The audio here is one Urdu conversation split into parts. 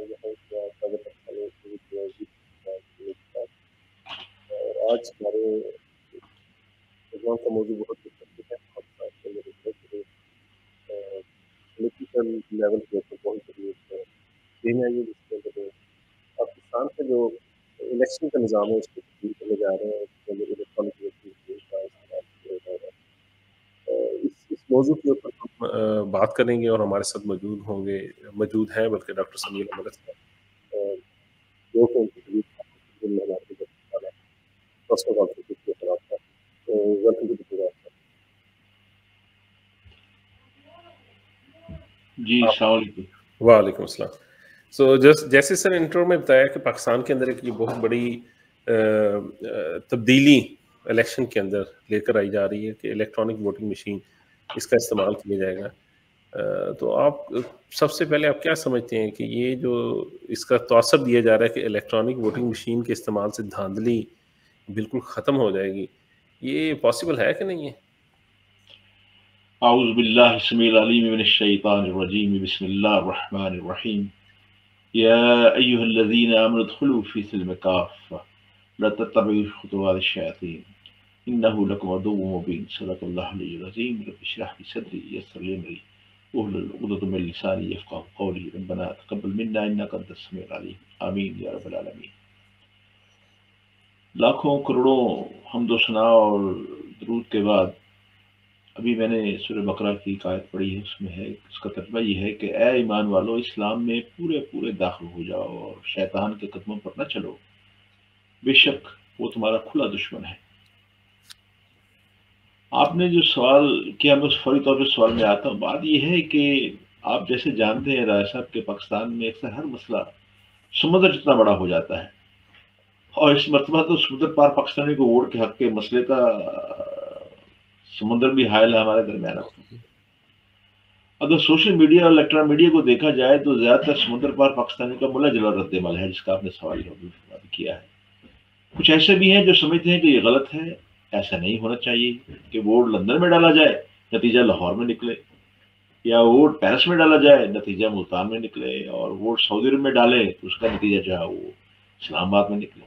یہاں کا تازہ پختانے اور آج ہمارے پروگرام کا موضوع بہت دلچسپ ہے، خاص طور پر میرے پولیٹیکل لیول کے اوپر بہت بڑی ایک گیم آئی ہے، جس کے اندر پاکستان کا جو الیکشن کا نظام ہے اس کو تبدیل کرنے جا رہے ہیں، اس کے اندر الیکٹرانک ووٹنگ مشین کا استعمال کیا جا رہا ہے۔ اس موضوع کے اوپر ہم بات کریں گے اور ہمارے ساتھ موجود ہیں بلکہ ڈاکٹر سمیع احمد صاحب، جو کہ ان کی طبیعت خراب ہے، ہمارے فرسٹ آف آل طبیعت خراب تھا، ویلکم ٹو دی پروگرام۔ جی السلام علیکم۔ وعلیکم السلام۔ جیسے سر انٹرو میں بتایا کہ پاکستان کے اندر ایک یہ بہت بڑی تبدیلی الیکشن کے اندر لے کر آئی جا رہی ہے کہ الیکٹرانک ووٹنگ مشین اس کا استعمال کیا جائے گا۔ تو آپ سب سے پہلے آپ کیا سمجھتے ہیں کہ یہ جو اس کا توثر دیا جا رہا ہے کہ الیکٹرانک ووٹنگ مشین کے استعمال سے دھاندلی بالکل ختم ہو جائے گی، یہ پاسبل ہے کہ نہیں ہے؟ اعوذ باللہ السمیع العلیم من الشیطان الرجیم، بسم اللہ الرحمن الرحیم۔ یا ایہا الذین آمنوا ادخلوا فی السلم کافہ لا تتبعوا خطوات الشیاطین انہ لکم عدو مبین، صدق اللہ العلی العظیم۔ رب اشرح لی صدری یسر لی امری واحلل عقدۃ من لسانی یفقہوا قولی، ربنا تقبل منا انک انت السمیع العلیم، آمین یا رب العالمین۔ لاکھوں کروڑوں حمد و ثنا اور درود کے بعد ابھی میں نے سورہ بقرہ کی ایک آیت پڑھی ہے، اس میں ہے، اس کا ترجمہ یہ ہے کہ اے ایمان والو، اسلام میں پورے داخل ہو جاؤ اور شیطان کے قدموں پر نہ چلو، بے شک وہ تمہارا کھلا دشمن ہے۔ آپ نے جو سوال کیا، میں فوری طور پہ سوال میں آتا ہوں۔ بات یہ ہے کہ آپ جیسے جانتے ہیں رائے صاحب کہ پاکستان میں اکثر ہر مسئلہ سمندر جتنا بڑا ہو جاتا ہے، اور اس مرتبہ تو سمندر پار پاکستانی کو ووٹ کے حق کے مسئلے کا سمندر بھی حائل ہے ہمارے درمیان۔ اگر سوشل میڈیا اور الیکٹرانک میڈیا کو دیکھا جائے تو زیادہ تر سمندر پار پاکستانی کا ملا جلا رد عمل ہے، جس کا آپ نے سوال کیا ہے۔ کچھ ایسے بھی ہیں جو سمجھتے ہیں کہ یہ غلط ہے، ایسا نہیں ہونا چاہیے کہ ووٹ لندن میں ڈالا جائے نتیجہ لاہور میں نکلے، یا ووٹ پیرس میں ڈالا جائے نتیجہ ملتان میں نکلے، اور ووٹ سعودی عرب میں ڈالے تو اس کا نتیجہ جو ہے وہ اسلام آباد میں نکلے۔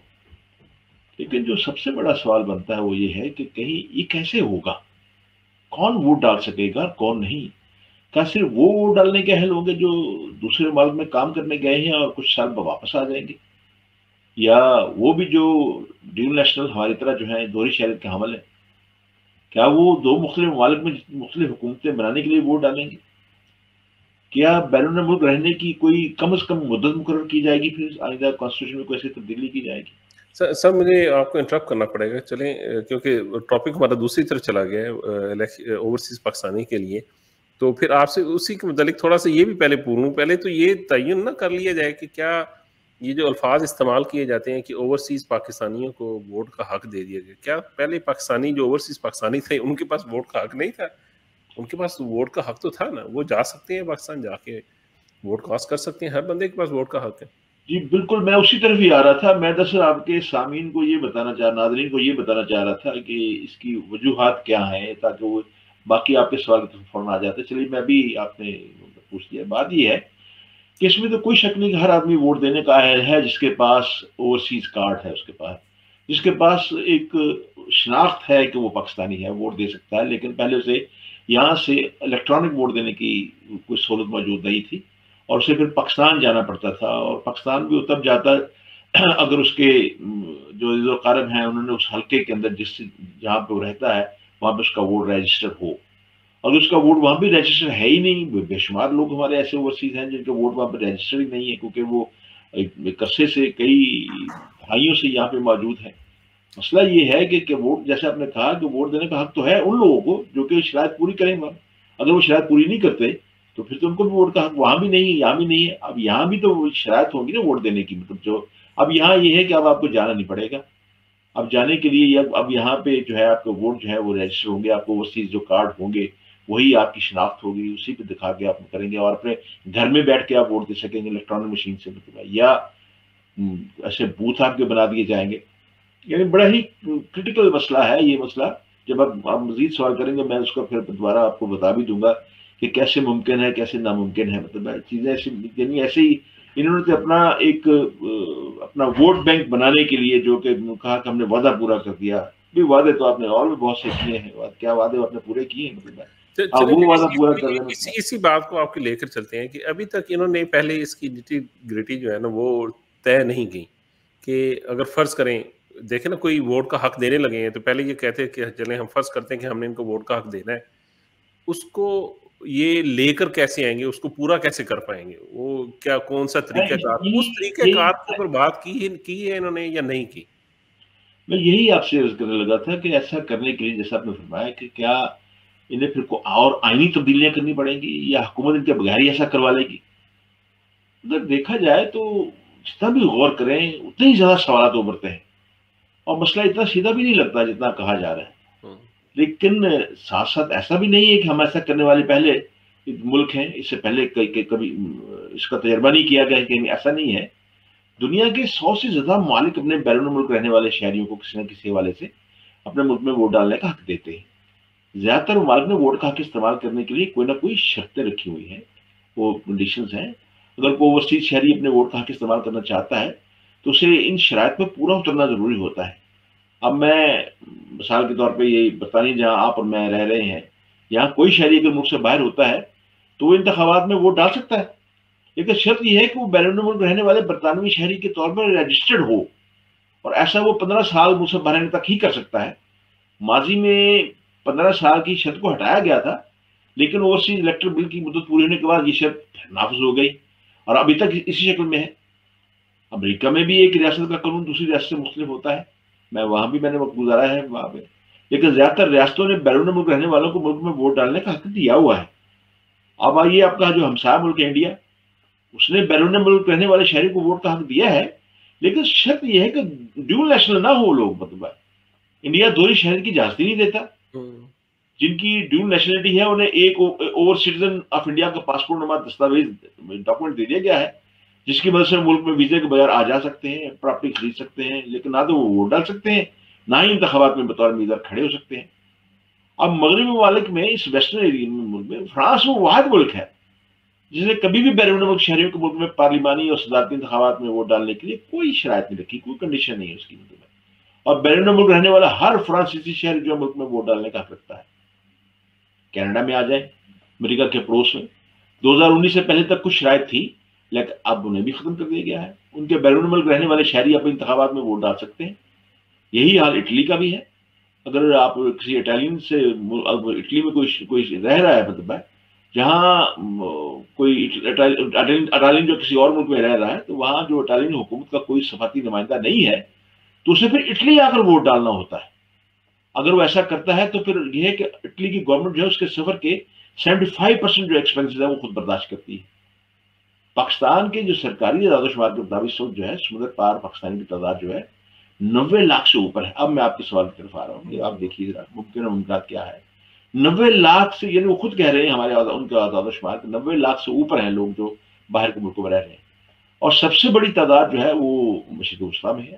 لیکن جو سب سے بڑا سوال بنتا ہے وہ یہ ہے کہ کہیں یہ کیسے ہوگا، کون ووٹ ڈال سکے گا کون نہیں؟ کیا صرف وہ ووٹ ڈالنے کے اہل ہوں گے جو دوسرے ملک میں کام کرنے گئے ہیں اور کچھ سال بعد واپس آ جائیں گے، یا وہ بھی جو ڈیول نیشنل ہماری طرح جو ہیں دوہری شہریت کے حامل ہیں، کیا وہ دو مختلف ممالک میں مختلف حکومتیں بنانے کے لیے ووٹ ڈالیں گے؟ کیا بیرون ملک رہنے کی کوئی کم از کم مدت مقرر کی جائے گی، پھر آئندہ کانسٹیٹیوشن میں کوئی ایسی تبدیلی کی جائے گی؟ سر مجھے آپ کو انٹرپٹ کرنا پڑے گا، چلیں، کیونکہ ٹاپک ہمارا دوسری طرف چلا گیا ہے اوورسیز پاکستانی کے لیے، تو پھر آپ سے اسی کے متعلق تھوڑا سا یہ بھی پہلے پوروں، پہلے تو یہ تعین نہ کر لیا جائے کہ کیا یہ جو الفاظ استعمال کیے جاتے ہیں کہ اوورسیز پاکستانیوں کو ووٹ کا حق دے دیا گیا، کیا پہلے پاکستانی جو اوورسیز پاکستانی تھے ان کے پاس ووٹ کا حق نہیں تھا؟ ان کے پاس ووٹ کا حق تو تھا نا، وہ جا سکتے ہیں پاکستان، جا کے ووٹ کاسٹ کر سکتے ہیں، ہر بندے کے پاس ووٹ کا حق ہے۔ جی بالکل، میں اسی طرف ہی آ رہا تھا۔ میں دراصل آپ کے سامعین کو یہ بتانا ناظرین کو یہ بتانا چاہ رہا تھا کہ اس کی وجوہات کیا ہیں، تاکہ وہ باقی آپ کے سوال کی فوراً آ جاتے۔ چلیے میں بھی آپ نے پوچھ دیا۔ بات یہ ہے کہ اس میں تو کوئی شک نہیں کہ ہر آدمی ووٹ دینے کا اہل ہے جس کے پاس اوورسیز کارڈ ہے، اس کے پاس جس کے پاس ایک شناخت ہے کہ وہ پاکستانی ہے، ووٹ دے سکتا ہے۔ لیکن پہلے سے یہاں سے الیکٹرانک ووٹ دینے کی کوئی سہولت موجود نہیں تھی، اور اسے پھر پاکستان جانا پڑتا تھا، اور پاکستان بھی تب جاتا اگر اس کے جو قارب ہیں انہوں نے اس حلقے کے اندر جہاں پہ وہ رہتا ہے وہاں پہ اس کا ووٹ رجسٹر ہو، اور اس کا ووٹ وہاں بھی رجسٹر ہے ہی نہیں۔ بے شمار لوگ ہمارے ایسے اوورسیز ہیں جن کے ووٹ وہاں پہ رجسٹر ہی نہیں ہے، کیونکہ وہ ایک عرصے سے کئی دہائیوں سے یہاں پہ موجود ہیں۔ مسئلہ یہ ہے کہ ووٹ، جیسے آپ نے کہا کہ ووٹ دینے کا حق تو ہے ان لوگوں کو جو کہ شرائط پوری کریں گے، اگر وہ شرائط پوری نہیں کرتے تو پھر تو ان کو بھی ووٹ کا حق وہاں بھی نہیں ہے، یہاں بھی نہیں ہے۔ اب یہاں بھی تو شرائط ہوگی نا ووٹ دینے کی، مطلب جو اب یہاں یہ ہے کہ اب آپ کو جانا نہیں پڑے گا، اب جانے کے لیے اب یہاں پہ جو ہے آپ کا ووٹ جو ہے وہ رجسٹر ہوں گے، آپ کو اوورسیز جو کارڈ ہوں گے وہی آپ کی شناخت ہوگی، اسی پہ دکھا کے آپ کریں گے، اور اپنے گھر میں بیٹھ کے آپ ووٹ دے سکیں گے الیکٹرانک مشین سے، یا ایسے بوتھ آپ کے بنا دیے جائیں گے۔ یعنی بڑا ہی کرٹیکل مسئلہ ہے یہ مسئلہ۔ جب آپ مزید سوال کریں گے میں اس کو پھر دوبارہ آپ کو بتا بھی دوں گا کہ کیسے ممکن ہے کیسے ناممکن ہے، مطلب چیزیں ایسی یعنی ایسے ہی انہوں نے تو اپنا ایک اپنا ووٹ بینک بنانے کے لیے جو کہ کہا کہ ہم نے وعدہ پورا کر دیا. بھی وعدے تو آپ نے اور بھی بہت سے کیے ہیں, کیا وعدے آپ نے پورے کیے ہیں؟ چلے وہ وعدہ پورا کر رہے ہیں. اسی بات کو آپ کے لے کر چلتے ہیں کہ ابھی تک انہوں نے پہلے اس کی نٹی گریٹی جو ہے نا وہ طے نہیں کی کہ اگر فرض کریں, دیکھیں نا کوئی ووٹ کا حق دینے لگے ہیں تو پہلے یہ کہتے ہیں کہ چلیں ہم فرض کرتے ہیں کہ ہم نے ان کو ووٹ کا حق دینا ہے, اس کو یہ لے کر کیسے آئیں گے, اس کو پورا کیسے کر پائیں گے, وہ کیا کون سا طریقہ کار, اس طریقہ کار کے اوپر بات کی ہے انہوں نے یا نہیں کی؟ میں یہی آپ سے عرض کرنے لگا تھا کہ ایسا کرنے کے لیے جیسا آپ نے فرمایا کہ کیا انہیں پھر کو اور آئینی تبدیلیاں کرنی پڑیں گی یا حکومت ان کے بغیر ہی ایسا کروا لے گی. اگر دیکھا جائے تو جتنا بھی غور کریں اتنے ہی زیادہ سوالات ابھرتے ہیں, اور مسئلہ اتنا سیدھا بھی نہیں لگتا جتنا کہا جا رہا ہے. لیکن ساتھ ساتھ ایسا بھی نہیں ہے کہ ہم ایسا کرنے والے پہلے ملک ہیں, اس سے پہلے کبھی اس کا تجربہ نہیں کیا گیا, کہ ایسا نہیں ہے. دنیا کے 100 سے زیادہ ممالک اپنے بیرون ملک رہنے والے شہریوں کو کسی نہ کسی حوالے سے اپنے ملک میں ووٹ ڈالنے کا حق دیتے ہیں. زیادہ تر ممالک میں ووٹ کا حق استعمال کرنے کے لیے کوئی نہ کوئی شرطیں رکھی ہوئی ہیں, وہ کنڈیشنز ہیں. اگر کوئی اوورسیز شہری اپنے ووٹ کا حق استعمال کرنا چاہتا ہے تو اسے ان شرائط میں پورا اترنا ضروری ہوتا ہے. اب میں مثال کے طور پہ یہ برطانیہ جہاں آپ اور میں رہ رہے ہیں, یہاں کوئی شہری اگر ملک سے باہر ہوتا ہے تو وہ انتخابات میں ووٹ ڈال سکتا ہے, لیکن شرط یہ ہے کہ وہ بیرون ملک رہنے والے برطانوی شہری کے طور پر رجسٹرڈ ہو, اور ایسا وہ 15 سال ملک سے باہر رہنے تک ہی کر سکتا ہے. ماضی میں 15 سال کی شرط کو ہٹایا گیا تھا, لیکن اوورسیز الیکٹرل بل کی مدت پوری ہونے کے بعد یہ شرط نافذ ہو گئی اور ابھی تک اسی شکل میں ہے. امریکہ میں بھی ایک ریاست کا قانون دوسری ریاست سے مختلف ہوتا ہے, وہاں بھی میں نے وقت گزارا ہے وہاں پہ, لیکن زیادہ تر ریاستوں نے بیرون ملک رہنے والوں کو ملک میں ووٹ ڈالنے کا حق دیا ہوا ہے. اب آئیے آپ کا جو ہمسایہ ملک ہے انڈیا, اس نے بیرون ملک رہنے والے شہری کو ووٹ کا حق دیا ہے, لیکن شرط یہ ہے کہ ڈیول نیشنل نہ ہو لوگ. مطلب انڈیا دوہری شہری کی اجازت ہی نہیں دیتا. جن کی ڈیول نیشنلٹی ہے انہیں ایک اوور سٹیزن آف انڈیا کا پاسپورٹ نما دستاویز ڈاکومنٹ دے دیا گیا ہے, جس کی مدد سے ملک میں ویزے کے بغیر آ جا سکتے ہیں, پراپرٹی خرید سکتے ہیں, لیکن نہ تو وہ ووٹ ڈال سکتے ہیں نہ ہی انتخابات میں بطور امیدوار کھڑے ہو سکتے ہیں. اب مغربی ممالک میں اس ویسٹرن ایریا ملک میں فرانس وہ واحد ملک ہے جس نے کبھی بھی بیرون ملک شہریوں کے ملک میں پارلیمانی اور صدارتی انتخابات میں ووٹ ڈالنے کے لیے کوئی شرائط نہیں رکھی, کوئی کنڈیشن نہیں ہے اس کی مطلب. اور بیرون ملک رہنے والا ہر فرانسیسی شہری جو ملک میں ووٹ ڈالنے کا حق رکھتا ہے. کینیڈا میں آ جائیں, امریکہ کے پڑوس میں 2019 سے پہلے تک کچھ شرائط تھی, لیکن اب انہیں بھی ختم کر دیا گیا ہے. ان کے بیرون ملک رہنے والے شہری اپنے انتخابات میں ووٹ ڈال سکتے ہیں. یہی حال اٹلی کا بھی ہے. اگر آپ کسی اٹالین سے, اب اٹلی میں کوئی رہ رہا ہے, مطلب ہے جہاں کوئی اٹالین جو کسی اور ملک میں رہ رہا ہے, تو وہاں جو اٹالین حکومت کا کوئی سفارتی نمائندہ نہیں ہے تو اسے پھر اٹلی آ کر ووٹ ڈالنا ہوتا ہے. اگر وہ ایسا کرتا ہے تو پھر یہ ہے کہ اٹلی کی گورنمنٹ جو ہے اس کے سفر کے 75% جو ایکسپینسز ہے وہ خود برداشت کرتی ہے. پاکستان کے جو سرکاری اعداد و شمار کے مطابق جو ہے سمندر پار پاکستانی کی تعداد جو ہے 90 لاکھ سے اوپر ہے. اب میں آپ کے سوال کی طرف آ رہا ہوں, آپ دیکھیے ذرا ممکنہ ممکنات کیا ہے. 90 لاکھ سے, یعنی وہ خود کہہ رہے ہیں ہمارے ان کے اعداد و شمار 90 لاکھ سے اوپر ہیں لوگ جو باہر کے ملکوں میں رہ رہے ہیں. اور سب سے بڑی تعداد جو ہے وہ مشرق وسطیٰ میں ہے,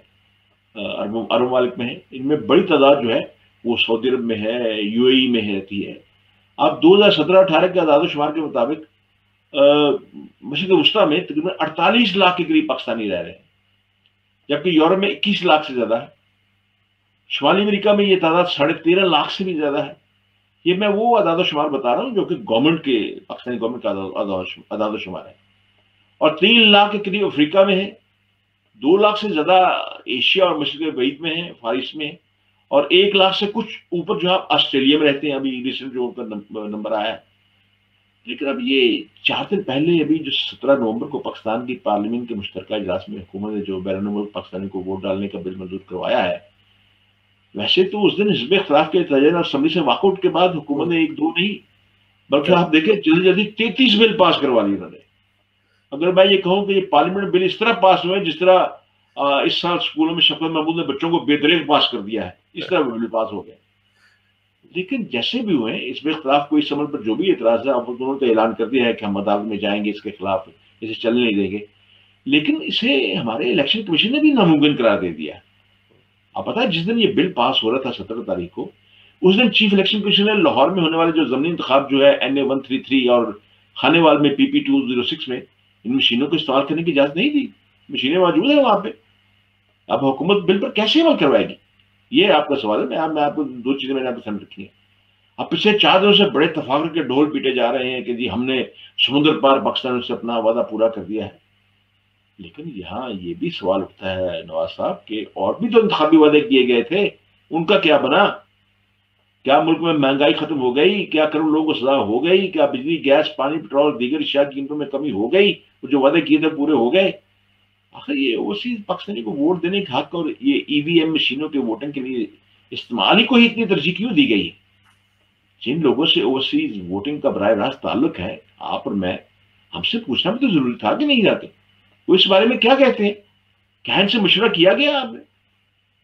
عرب ممالک میں ہے. ان میں بڑی تعداد جو ہے وہ سعودی عرب میں ہے, UAE میں رہتی ہے. اب 2017-18 کے اعداد و شمار کے مطابق مشرق وسطیٰ میں تقریباً 48 لاکھ کے قریب پاکستانی رہ رہے ہیں, جبکہ یورپ میں 21 لاکھ سے زیادہ ہے. شمالی امریکہ میں یہ تعداد 13.5 لاکھ سے بھی زیادہ ہے. یہ میں وہ اعداد و شمار بتا رہا ہوں جو کہ گورنمنٹ کے, پاکستانی گورنمنٹ کا اعداد و شمار ہے. اور 3 لاکھ کے قریب افریقہ میں ہے, 2 لاکھ سے زیادہ ایشیا اور مشرق بعید میں ہے, فارس میں ہے, اور 1 لاکھ سے کچھ اوپر جو ہے آسٹریلیا میں رہتے ہیں. ابھی ریسنٹ جو ان کا نمبر آیا ہے. لیکن اب یہ 4 دن پہلے ابھی جو 17 نومبر کو پاکستان کی پارلیمنٹ کے مشترکہ اجلاس میں حکومت نے جو بیرون ملک پاکستانی کو ووٹ ڈالنے کا بل منظور کروایا ہے, ویسے تو اس دن حزب اختلاف کے تجربہ اسمبلی سے واک آؤٹ کے بعد حکومت نے 1-2 نہیں بلکہ آپ دیکھیں جلدی 33 بل پاس کروا لی انہوں نے. اگر میں یہ کہوں کہ یہ پارلیمنٹ بل اس طرح پاس ہوئے جس طرح اس سال اسکولوں میں شفقت محمود نے بچوں کو بے دریغ پاس کر دیا ہے, اس طرح بل پاس ہو گئے. لیکن جیسے بھی ہوئے اس میں اختلاف کو اس عمل پر جو بھی اعتراض ہے, اب انہوں نے اعلان کر دیا ہے کہ ہم عدالت میں جائیں گے اس کے خلاف, اسے چلنے نہیں دیں گے. لیکن اسے ہمارے الیکشن کمیشن نے بھی ناممکن قرار دے دیا. اب پتا ہے جس دن یہ بل پاس ہو رہا تھا 17 تاریخ کو, اس دن چیف الیکشن کمیشن نے لاہور میں ہونے والے جو ضمنی انتخاب جو ہے NA 133 اور خانے وال میں PP 206 میں ان مشینوں کو استعمال کرنے کی اجازت نہیں دی، مشینیں موجود ہیں وہاں پہ، اب حکومت بل پر کیسے عمل کروائے گی؟ یہ آپ کا سوال ہے. میں آپ کو دو چیزیں میں نے آپ کو سمجھ رکھی ہیں. اب پچھلے 4 دنوں سے بڑے تفاخر کے ڈھول پیٹے جا رہے ہیں کہ جی ہم نے سمندر پار پاکستان سے اپنا وعدہ پورا کر دیا ہے، لیکن یہاں یہ بھی سوال اٹھتا ہے نواز صاحب کہ اور بھی تو انتخابی وعدے کیے گئے تھے، ان کا کیا بنا؟ کیا ملک میں مہنگائی ختم ہو گئی؟ کیا کروڑ لوگوں کو سزا ہو گئی؟ کیا بجلی، گیس، پانی، پیٹرول، دیگر اشیاء کی قیمتوں میں کمی ہو گئی؟ وہ جو وعدے کیے تھے پورے ہو گئے؟ آخر یہ اوورسیز پاکستانی کو ووٹ دینے کا حق اور یہ ای وی ایم مشینوں کے ووٹنگ کے لیے استعمال ہی کو ہی اتنی ترجیح کیوں دی گئی ہے؟ جن لوگوں سے اوورسیز ووٹنگ کا براہ راست تعلق ہے، آپ اور میں، ہم سے پوچھنا بھی تو ضروری تھا کہ نہیں جاتے؟ وہ اس بارے میں کیا کہتے ہیں؟ کیا ان سے مشورہ کیا گیا آپ نے؟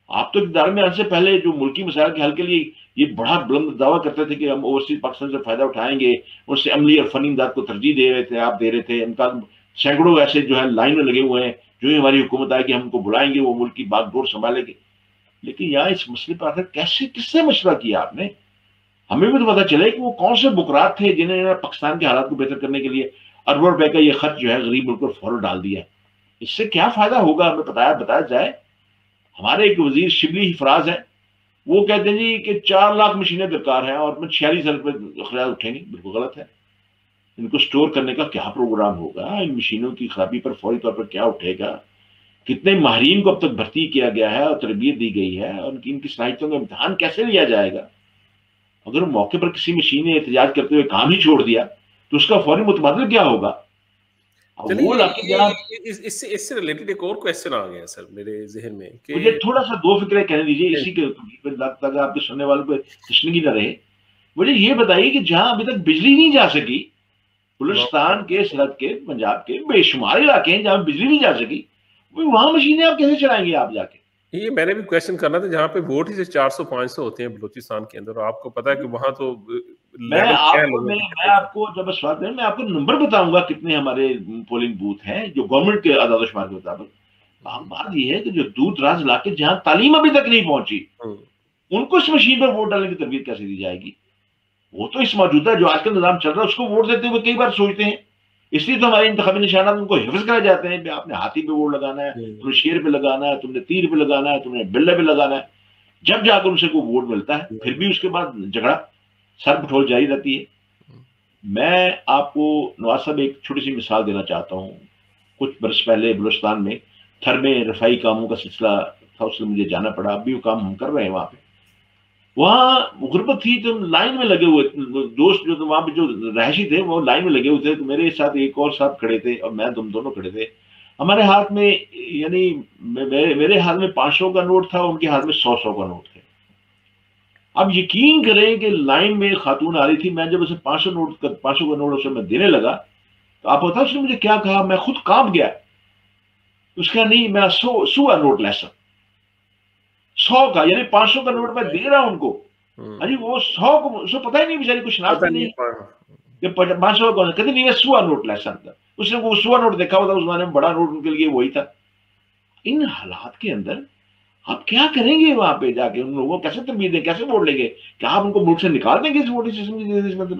آپ تو اقتدار میں آنے سے پہلے جو ملکی مسائل کے حل کے لیے یہ بڑا بلند دعویٰ کرتے تھے کہ ہم اوورسیز پاکستان سے فائدہ اٹھائیں گے، ان سے عملی اور فنی امداد کو ترجیح دے رہے تھے، آپ دے رہے تھے. ان کا سینکڑوں ایسے جو ہے لائن میں لگے ہوئے ہیں، جو ہی ہماری حکومت آئے گی ہم کو بلائیں گے، وہ ملک کی باغ ڈور سنبھالیں گے. لیکن یہاں اس مسئلے پر آخر کیسے، کس سے مشورہ کیا آپ نے؟ ہمیں بھی تو پتا چلے کہ وہ کون سے بکرات تھے جنہوں نے پاکستان کے حالات کو بہتر کرنے کے لیے اربوں روپے کا یہ خرچ جو ہے غریب ملک پر فوراً ڈال دیا. اس سے کیا فائدہ ہوگا ہمیں بتایا جائے. ہمارے ایک وزیر شبلی فراز ہیں، وہ کہتے ہیں جی کہ 4 لاکھ مشینیں درکار ہیں اور 46 ارب روپے اخراج اٹھیں گے. بالکل غلط ہے. ان کو سٹور کرنے کا کیا پروگرام ہوگا؟ ان مشینوں کی خرابی پر فوری طور پر کیا اٹھے گا؟ کتنے ماہرین کو اب تک بھرتی کیا گیا ہے اور تربیت دی گئی ہے، اور ان کی صلاحیتوں کا امتحان کیسے لیا جائے گا؟ اگر موقع پر کسی مشین نے احتجاج کرتے ہوئے کام ہی چھوڑ دیا تو اس کا فوری متبادل کیا ہوگا؟ اس سے ریلیٹڈ ایک اور کویسچن آ گیا سر میرے ذہن میں کہ مجھے تھوڑا سا 2 فکریں کہنے دیجیے اسی کے تاکہ آپ کے سننے والوں پہ تشنگی نہ رہے. مجھے یہ بتائیے کہ جہاں ابھی تک بجلی نہیں جا سکی، بلوچستان کے، سرحد کے، پنجاب کے بے شمار علاقے ہیں جہاں بجلی نہیں جا سکی، وہاں مشینیں آپ کیسے چلائیں گے آپ جا کے؟ یہ میں نے بھی کویشچن کرنا تھا، جہاں پہ ووٹ ہی سے 400-500 ہوتے ہیں بلوچستان کے اندر، اور آپ کو پتا ہے کہ وہاں تو میں لیول کیا ہے لوگوں میں آپ کو جب سوال کروں میں آپ کو نمبر بتاؤں گا کتنے ہمارے پولنگ بوتھ ہیں جو گورنمنٹ کے اعداد و شمار کے مطابق. بات یہ ہے کہ جو دور دراز علاقے جہاں تعلیم ابھی تک نہیں پہنچی، ان کو اس مشین پر ووٹ ڈالنے کی تربیت کیسے دی جائے گی؟ وہ تو اس موجودہ جو آج کل نظام چل رہا ہے اس کو ووٹ دیتے ہوئے کئی بار سوچتے ہیں. اس لیے تو ہمارے انتخابی نشانات ان کو حفظ کرائے جاتے ہیں کہ آپ نے ہاتھی پہ ووٹ لگانا ہے، تم نے شیر پہ لگانا ہے، تم نے تیر پہ لگانا ہے، تم نے بلے پہ لگانا ہے. جب جا کر ان سے کوئی ووٹ ملتا ہے پھر بھی اس کے بعد جھگڑا سر پٹھول جاری رہتی ہے. میں آپ کو نواز صاحب ایک چھوٹی سی مثال دینا چاہتا ہوں. کچھ برس پہلے بلوچستان میں تھر میں رفائی کاموں کا سلسلہ تھا، اس لیے مجھے جانا پڑا. اب بھی وہ کام ہم کر رہے ہیں وہاں پہ. وہاں غربت تھی تو لائن میں لگے ہوئے دوست جو وہاں پہ جو رہائشی تھے وہ لائن میں لگے ہوئے تھے. تو میرے ساتھ ایک اور صاحب کھڑے تھے اور میں دونوں کھڑے تھے. ہمارے ہاتھ میں یعنی میرے ہاتھ میں 500 کا نوٹ تھا، ان کے ہاتھ میں 100 کا نوٹ تھے. اب یقین کریں کہ لائن میں خاتون آ رہی تھی، میں جب اسے 500 کا نوٹ اسے میں دینے لگا تو آپ بتا اس نے مجھے کیا کہا؟ میں خود کانپ گیا. اس کا نہیں، میں 100 کا نوٹ لیسا 100 کا، یعنی 500 کا نوٹ میں دے رہا ہوں ان کو. ارے وہ 100 کو اسے پتہ ہی نہیں، بیچاری کچھ ناشتے نہیں کہ 500 کا کہتے نہیں، میں 100 نوٹ لیسا تھا. اس نے وہ 100 نوٹ دیکھا ہوا تھا، اس زمانے میں بڑا نوٹ ان کے لیے وہی تھا. ان حالات کے اندر آپ کیا کریں گے وہاں پہ جا کے؟ ان لوگوں کو کیسے تربیت دیں، کیسے ووٹ لیں گے؟ کیا آپ ان کو ملک سے نکال دیں گے اس ووٹنگ سسٹم کی؟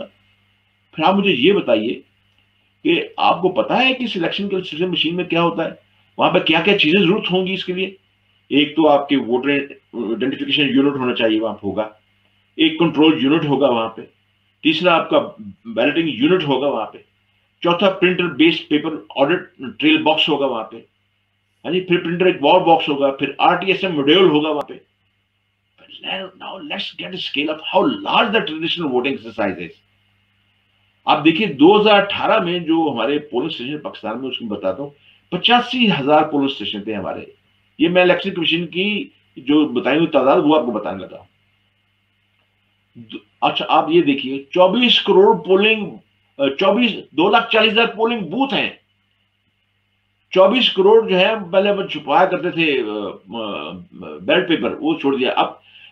پھر آپ مجھے یہ بتائیے کہ آپ کو پتا ہے کہ سلیکشن کے سسٹم مشین میں کیا ہوتا ہے؟ وہاں پہ کیا کیا چیزیں ضرورت ہوں گی اس کے لیے؟ ایک تو آپ کے ووٹر آئیڈینٹیفیکیشن یونٹ ہونا چاہیے وہاں پہ ہوگا. ایک کنٹرول یونٹ ہوگا وہاں پہ. تیسرا آپ کا بیلٹنگ یونٹ ہوگا وہاں پہ. چوتھا printer based paper audit trail box ہوگا وہاں پہ. پھر پرنٹر ایک وال باکس ہوگا. پھر RTSM ماڈیول ہوگا وہاں پہ. Now let's get a scale of how large the traditional voting exercise is. آپ دیکھیے 2018 میں جو ہمارے پولنگ اسٹیشن پاکستان میں اس کو بتاتا ہوں 85,000 پولنگ اسٹیشن تھے ہمارے. یہ میں الیکشن کمیشن کی جو بتائی ہوئی تعداد وہ آپ کو بتانے لگا. اچھا آپ یہ دیکھیے 24 کروڑ پولنگ 2,40,000 پولنگ بوتھ ہیں. 24 کروڑ جو ہے پہلے چھپایا کرتے تھے بیلٹ پیپر، وہ چھوڑ دیا.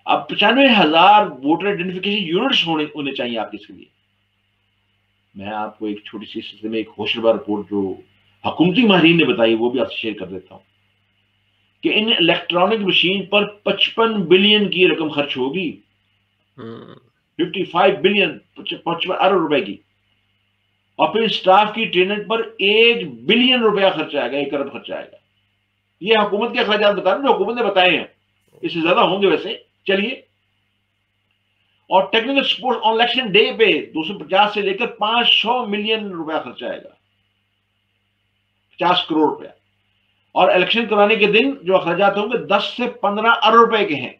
اب 95,000 ووٹر آئیڈینٹیفیکیشن یونٹس ہونے چاہیے آپ کے اس کے لیے. میں آپ کو ایک چھوٹی سی سلسلے میں ایک ہوشربا رپورٹ جو حکومتی ماہرین نے بتائی وہ بھی آپ سے شیئر کر دیتا ہوں کہ ان الیکٹرانک مشین پر 55 بلین کی رقم خرچ ہوگی. 55 بلین 55 ارب روپے کی. اور پھر اسٹاف کی ٹریننگ پر 1 بلین روپیہ خرچ آئے گا، 1 ارب خرچ آئے گا. یہ حکومت کے اخراجات بتا رہے ہیں جو حکومت نے بتائے ہیں، اس سے زیادہ ہوں گے ویسے. چلیے، اور ٹیکنیکل سپورٹ آن الیکشن ڈے پہ 250 سے لے کر 500 ملین روپیہ خرچ آئے گا، 50 کروڑ روپیہ. اور الیکشن کرانے کے دن جو اخراجات ہوں گے 10 سے 15 ارب روپے کے ہیں.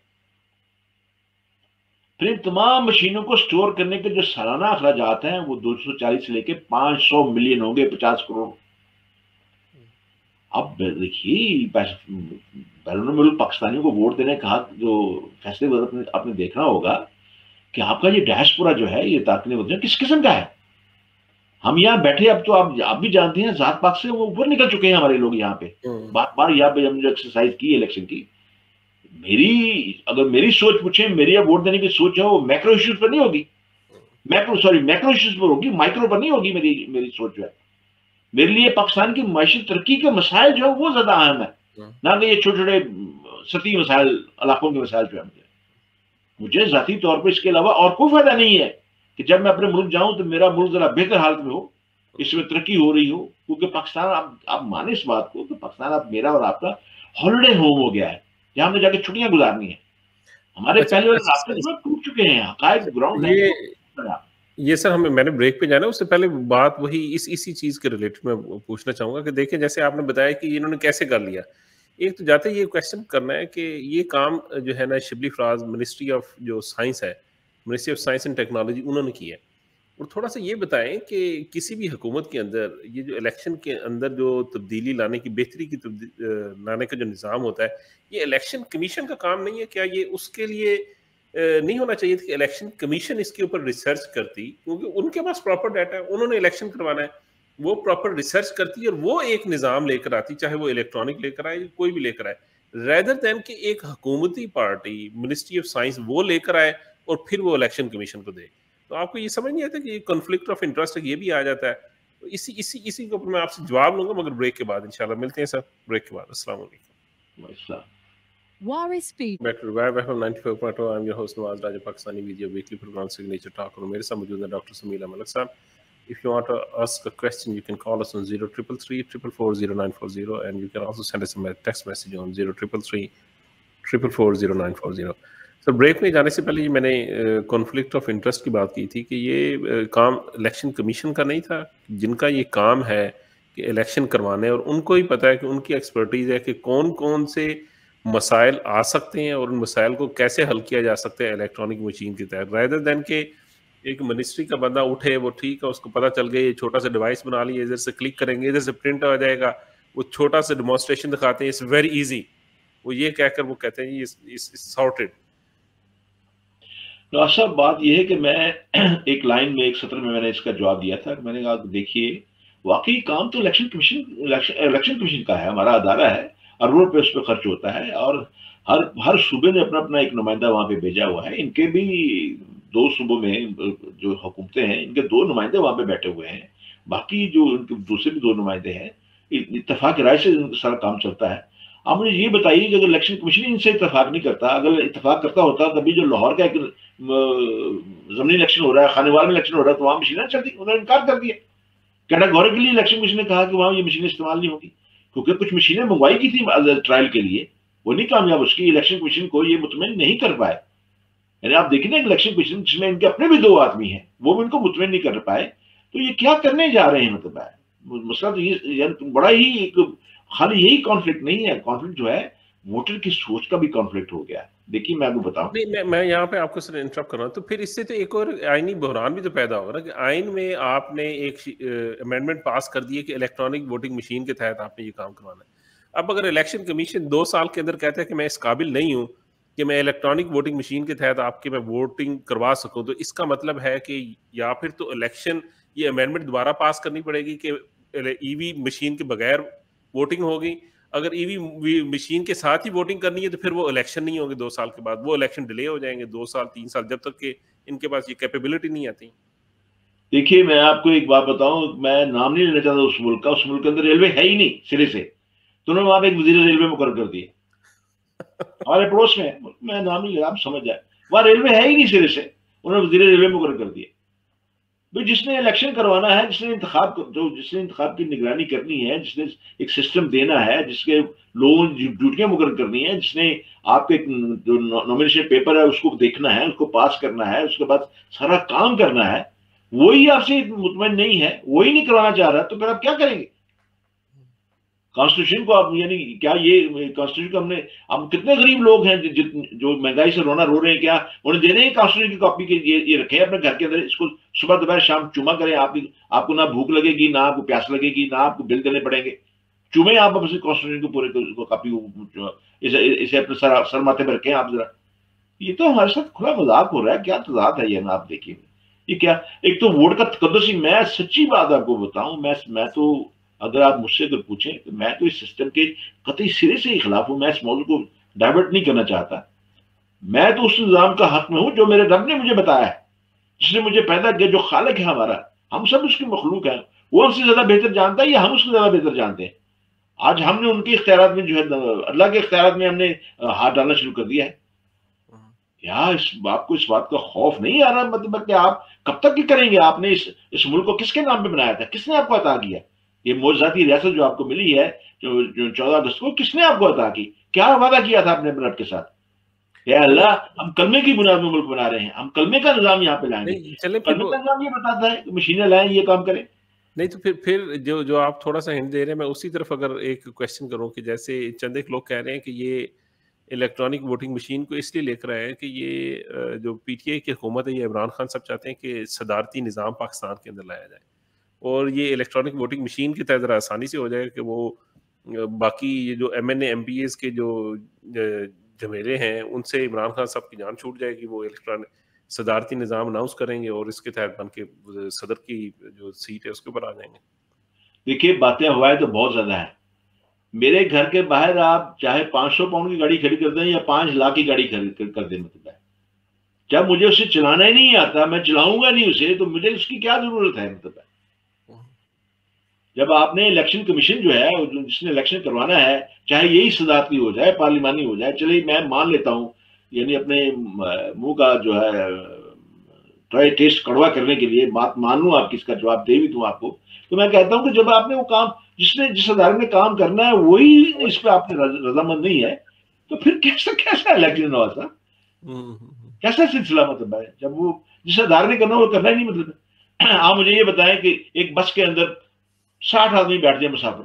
پھر ان تمام مشینوں کو سٹور کرنے کے جو سالانہ اخراجات ہیں وہ 240 سے لے کے 500 ملین ہوں گے، 50 کروڑ. اب دیکھیے بیرون ملک پاکستانیوں کو ووٹ دینے کا جو فیصلے آپ نے دیکھنا ہوگا کہ آپ کا یہ ڈیاسپورا جو ہے، یہ تارکین وطن کس قسم کا ہے. ہم یہاں بیٹھے، اب تو آپ بھی جانتے ہیں ذات پات سے وہ اوپر نکل چکے ہیں ہمارے لوگ یہاں پہ. بار یہاں پہ ہم جو ایکسرسائز کی الیکشن کی، اگر میری سوچ پوچھیں، میری اب ووٹ دینے کی سوچ ہے وہ میکرو ایشوز پر نہیں ہوگی، میکرو ایشوز پر ہوگی، مائکرو پر نہیں ہوگی. میری سوچ جو ہے، میرے لیے پاکستان کی معاشی ترقی کے مسائل جو ہے وہ زیادہ اہم ہے، نہ کہ یہ چھوٹے چھوٹے سطحی مسائل، علاقوں کے مسائل جو ہے. مجھے ذاتی طور پر اس کے علاوہ اور کوئی فائدہ نہیں ہے کہ جب میں اپنے ملک جاؤں تو میرا ملک ذرا بہتر حالت میں ہو، اس میں ترقی ہو رہی ہو. کیونکہ پاکستان، آپ مانیں اس بات کو کہ پاکستان اب میرا اور آپ کا ہالیڈے ہوم ہو گیا ہے، جہاں ہم نے جا کے چھٹیاں گزارنی ہیں. ہمارے پہلے والے رابطے جو ٹوٹ چکے ہیں، حقائق گراؤنڈ ہے. یہ سر میں نے بریک پہ جانا ہے، اس سے پہلے بات وہی اسی چیز کے ریلیٹڈ میں پوچھنا چاہوں گا کہ دیکھیں جیسے آپ نے بتایا کہ انہوں نے کیسے کر لیا. ایک تو جاتے یہ کویشچن کرنا ہے کہ یہ کام جو ہے نا شبلی فراز منسٹری آف جو سائنس ہے، ministry of science and technology, انہوں نے کیا ہے. اور تھوڑا سا یہ بتائیں کہ کسی بھی حکومت کے اندر یہ جو الیکشن کے اندر جو تبدیلی لانے کی، بہتری کی لانے کا جو نظام ہوتا ہے، یہ الیکشن کمیشن کا کام نہیں ہے کیا؟ یہ اس کے لیے نہیں ہونا چاہیے تھا کہ الیکشن کمیشن اس کے اوپر ریسرچ کرتی، کیونکہ ان کے پاس پراپر ڈیٹا ہے، انہوں نے الیکشن کروانا ہے، وہ پراپر ریسرچ کرتی اور وہ ایک نظام لے کر آتی، چاہے وہ الیکٹرانک لے کر آئے یا کوئی بھی لے کر آئے، ریدر دین کہ ایک حکومتی پارٹی منسٹری آف سائنس وہ لے کر آئے اور پھر وہ الیکشن کمیشن کو دے. تو آپ کو یہ سمجھ نہیں آتا کہ یہ کنفلکٹ آف انٹرسٹ یہ بھی آ جاتا ہے؟ اسی کے اوپر میں آپ سے جواب لوں گا، مگر بریک کے بعد انشاءاللہ ملتے ہیں سر. بریک کے بعد. السلام علیکم. I'm your host Nawaz Raja, Pakistani video weekly program Signature Talk. اور میرے ساتھ موجود ہے ڈاکٹر سمیل ملک صاحب. If you want to ask a question, you can call us on 0333-444-0940 and you can also send us a text message on 0333-444-0940. Sir break میں جانے سے پہلے میں نے کانفلکٹ آف انٹرسٹ کی بات کی تھی کہ یہ کام الیکشن کمیشن کا نہیں تھا، جن کا یہ کام ہے کہ الیکشن کروانے، اور ان کو ہی پتہ ہے کہ ان کی ایکسپرٹیز ہے کہ کون کون سے مسائل آ سکتے ہیں اور ان مسائل کو کیسے حل کیا جا سکتا ہے الیکٹرانک مشین کے تحت، ریدر دین کہ ایک منسٹری کا بندہ اٹھے، وہ ٹھیک ہے اس کو پتہ چل گیا یہ چھوٹا سا ڈیوائس بنا لیے، ادھر سے کلک کریں گے ادھر سے پرنٹ آ جائے گا، وہ چھوٹا سا ڈیمونسٹریشن دکھاتے ہیں اٹس ویری ایزی، وہ یہ کہہ کر وہ کہتے ہیں سارٹڈ. صاحب بات یہ ہے کہ میں ایک لائن میں، ایک سطر میں نے اس کا جواب دیا تھا. میں نے کہا دیکھیے واقعی کام تو الیکشن کمیشن کا ہے، ہمارا ادارہ ہے، اربوں روپے اس پہ خرچ ہوتا ہے، اور ہر صوبے نے اپنا اپنا ایک نمائندہ وہاں پہ بھیجا ہوا ہے. ان کے بھی 2 صوبوں میں جو حکومتیں ہیں ان کے 2 نمائندے وہاں پہ بیٹھے ہوئے ہیں، باقی جو ان کے دوسرے بھی 2 نمائندے ہیں، اتفاق رائے سے سارا کام چلتا ہے. آپ مجھے یہ بتائیے کہ اگر الیکشن کمیشن ان سے اتفاق نہیں کرتا، اگر اتفاق کرتا ہوتا تبھی جو لاہور کا ایک ضمنی الیکشن ہو رہا ہے، خانیوال میں الیکشن ہو رہا ہے، تو وہاں مشینیں چلتی، انہوں نے انکار کر دیا. کیٹاگوریکلی الیکشن کمیشن نے کہا کہ وہاں یہ مشینیں استعمال نہیں ہوگی، کیونکہ کچھ مشینیں منگوائی کی تھی ٹرائل کے لیے، وہ نہیں کامیاب. اس کی الیکشن کمیشن کو یہ مطمئن نہیں کر پائے. یعنی آپ دیکھیں نا الیکشن کمیشن جس میں ان کے اپنے بھی 2 آدمی ہیں، وہ بھی ان کو مطمئن نہیں کر پائے. تو یہ کیا کرنے جا رہے ہیں؟ مطلب مسئلہ تو یہ بڑا ہی ایک خالی یہی کانفلکٹ نہیں ہے، کانفلکٹ جو ہے ووٹر کی سوچ کا بھی کانفلکٹ ہو گیا. دیکھیے میں آپ کو بتاؤں، میں یہاں پہ آپ کو سر انٹرپٹ کر رہا ہوں، تو پھر اس سے تو ایک اور آئینی بحران بھی تو پیدا ہوگا نا کہ آئین میں آپ نے ایک امینڈمنٹ پاس کر دی ہے کہ الیکٹرانک ووٹنگ مشین کے تحت آپ نے یہ کام کروانا ہے. اب اگر الیکشن کمیشن 2 سال کے اندر کہتا ہے کہ میں اس قابل نہیں ہوں کہ میں الیکٹرانک ووٹنگ مشین کے تحت آپ کے میں ووٹنگ کروا سکوں، تو اس کا مطلب ہے کہ یا پھر تو الیکشن یہ امینڈمنٹ دوبارہ پاس کرنی پڑے گی کہ ای وی مشین کے بغیر ووٹنگ ہوگی. اگر ای وی مشین کے ساتھ ہی ووٹنگ کرنی ہے تو پھر وہ الیکشن نہیں ہوں گے 2 سال کے بعد، وہ الیکشن ڈیلے ہو جائیں گے 2 سال 3 سال، جب تک کہ ان کے پاس یہ کیپیبلٹی نہیں آتی. دیکھیے میں آپ کو ایک بات بتاؤں، میں نام نہیں لینا چاہتا اس ملک کا، اس ملک کے اندر ریلوے ہے ہی نہیں سرے سے، تو انہوں نے وہاں پہ ایک وزیر ریلوے مقرر کر دیے ہمارے پڑوس میں نام نہیں لینا، آپ سمجھ جائے، وہاں ریلوے ہے ہی نہیں سرے سے، انہوں نے وزیر ریلوے مقرر کر دیے. جس نے الیکشن کروانا ہے، جس نے انتخاب کی نگرانی کرنی ہے، جس نے ایک سسٹم دینا ہے، جس کے لوگوں ڈیوٹیاں مقرر کرنی ہے، جس نے آپ کے جو نامینیشن پیپر ہے اس کو دیکھنا ہے، اس کو پاس کرنا ہے، اس کے بعد سارا کام کرنا ہے، وہی آپ سے مطمئن نہیں ہے، وہی نہیں کروانا چاہ رہا، تو پھر آپ کیا کریں گے؟ کانسٹیٹیوشن کو آپ یعنی کیا یہ کانسٹیٹیوشن کو ہم کتنے غریب لوگ ہیں جو مہنگائی سے رونا رو رہے ہیں، کیا انہیں دے رہے ہیں کانسٹیٹیوشن کی کاپی کے یہ رکھیں اپنے گھر کے اندر، اس کو صبح دوپہر شام چوما کریں، آپ کو نہ بھوک لگے گی، نہ آپ کو پیاس لگے گی، نہ آپ کو بل دینے پڑیں گے، چومیں آپ اپنے کانسٹیٹیوشن کو پورے کاپی اسے اپنے سر ماتھے پہ رکھیں آپ ذرا۔ یہ تو ہمارے ساتھ کھلا مذاق ہو رہا ہے، کیا تضاد ہے یہ آپ دیکھیے، یہ کیا ایک تو ووٹ کا تقدس ہی، میں سچی بات آپ کو بتاؤں، میں تو اگر آپ مجھ سے پوچھیں تو میں تو اس سسٹم کے قطعی سرے سے ہی خلاف ہوں، میں اس موضوع کو ڈائیورٹ نہیں کرنا چاہتا، میں تو اس نظام کا حق میں ہوں جو میرے رب نے مجھے بتایا ہے، جس نے مجھے پیدا کیا، جو خالق ہے ہمارا، ہم سب اس کی مخلوق ہیں، وہ ہم سے زیادہ بہتر جانتا ہے یا ہم اس سے زیادہ بہتر جانتے ہیں؟ آج ہم نے ان کے اختیارات میں جو ہے اللہ کے اختیارات میں ہم نے ہاتھ ڈالنا شروع کر دیا ہے۔ کیا آپ کو اس بات کا خوف نہیں آ رہا؟ مطلب کہ آپ کب تک یہ کریں گے؟ آپ نے اس ملک کو کس کے نام پہ بنایا تھا؟ کس نے آپ کو عطا کیا؟ یہ معجزاتی ریاست جو آپ کو ملی ہے جو 14 اگست کو، کس نے آپ کو عطا کی؟ کیا وعدہ کیا تھا اپنے رب کے ساتھ؟ یا اللہ ہم کلمے کی بنیاد میں ملک بنا رہے ہیں، ہم کلمے کا نظام یہاں پہ لائیں گے، چلیں کلمے کا نظام یہ بتاتا ہے کہ مشینیں لائیں یہ کام کریں۔ نہیں تو پھر جو آپ تھوڑا سا ہنٹ دے رہے ہیں، میں اسی طرف اگر ایک کوشچن کروں کہ جیسے چند ایک لوگ کہہ رہے ہیں کہ یہ الیکٹرانک ووٹنگ مشین کو اس لیے لے کر آئے ہیں کہ یہ جو پی ٹی آئی کی حکومت ہے، یہ عمران خان صاحب چاہتے ہیں کہ صدارتی نظام پاکستان کے اندر لایا جائے، اور یہ الیکٹرانک ووٹنگ مشین کی تحت ذرا آسانی سے ہو جائے کہ وہ باقی یہ جو M N A M P As کے جو جھمیلے ہیں ان سے عمران خان صاحب کی جان چھوٹ جائے گی، وہ الیکٹرانک صدارتی نظام اناؤنس کریں گے اور اس کے تحت بن کے صدر کی جو سیٹ ہے اس کے اوپر آ جائیں گے۔ دیکھیے باتیں ہوائیں تو بہت زیادہ ہیں، میرے گھر کے باہر آپ چاہے 500 پاؤنڈ کی گاڑی کھڑی کر دیں یا 5 لاکھ کی گاڑی کر دیں، مطلب ہے جب مجھے اسے چلانا ہی نہیں آتا، میں چلاؤں گا نہیں اسے، تو مجھے اس کی کیا ضرورت ہے؟ مطلب ہے جب آپ نے الیکشن کمیشن جو ہے جس نے الیکشن کروانا ہے، چاہے یہی صدارتی ہو جائے، پارلیمانی ہو جائے، چلے میں مان لیتا ہوں، یعنی اپنے منہ کا جو ہے ٹرائی ٹیسٹ کڑوا کرنے کے لیے بات مان لوں، آپ کس کا جواب دے بھی دوں آپ کو، تو میں کہتا ہوں کہ جب آپ نے وہ کام جس ادارے میں کام کرنا ہے وہی اس پہ آپ نے رضامند نہیں ہے، تو پھر کیسا الیکشن ہوا تھا؟ کیسا سلسلہ مطلب ہے؟ جب وہ جس ادارے نے کرنا وہ کرنا ہی نہیں، مطلب آپ مجھے یہ بتائیں کہ ایک بس کے اندر 60 آدمی بیٹھ جائے، مسافر،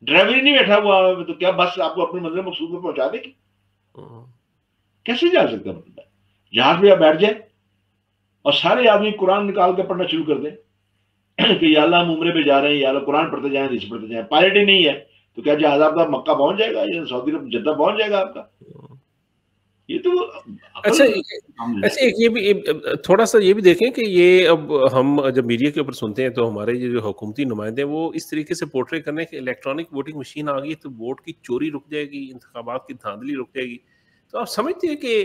ڈرائیور ہی نہیں بیٹھا ہوا، تو کیا بس آپ کو اپنے منزل مقصود میں پہنچا دے گی؟ کیسے جا سکتا؟ مطلب جہاز پہ آپ بیٹھ جائیں اور سارے آدمی قرآن نکال کے پڑھنا شروع کر دیں کہ یا اللہ ہم عمرے پہ جا رہے ہیں، یا اللہ قرآن پڑھتے جائیں، حدیث پڑھتے جائیں، پائلٹ ہی نہیں ہے تو کیا جہاز آپ کا مکہ پہنچ جائے گا یا سعودی عرب جدہ پہنچ جائے گا آپ کا؟ یہ تو اچھا ایک یہ بھی تھوڑا سا یہ بھی دیکھیں کہ یہ اب ہم جب میڈیا کے اوپر سنتے ہیں تو ہمارے یہ جو حکومتی نمائندے ہیں وہ اس طریقے سے پورٹری کرنے کہ الیکٹرانک ووٹنگ مشین آ گئی تو ووٹ کی چوری رک جائے گی، انتخابات کی دھاندلی رک جائے گی، تو آپ سمجھتے ہیں کہ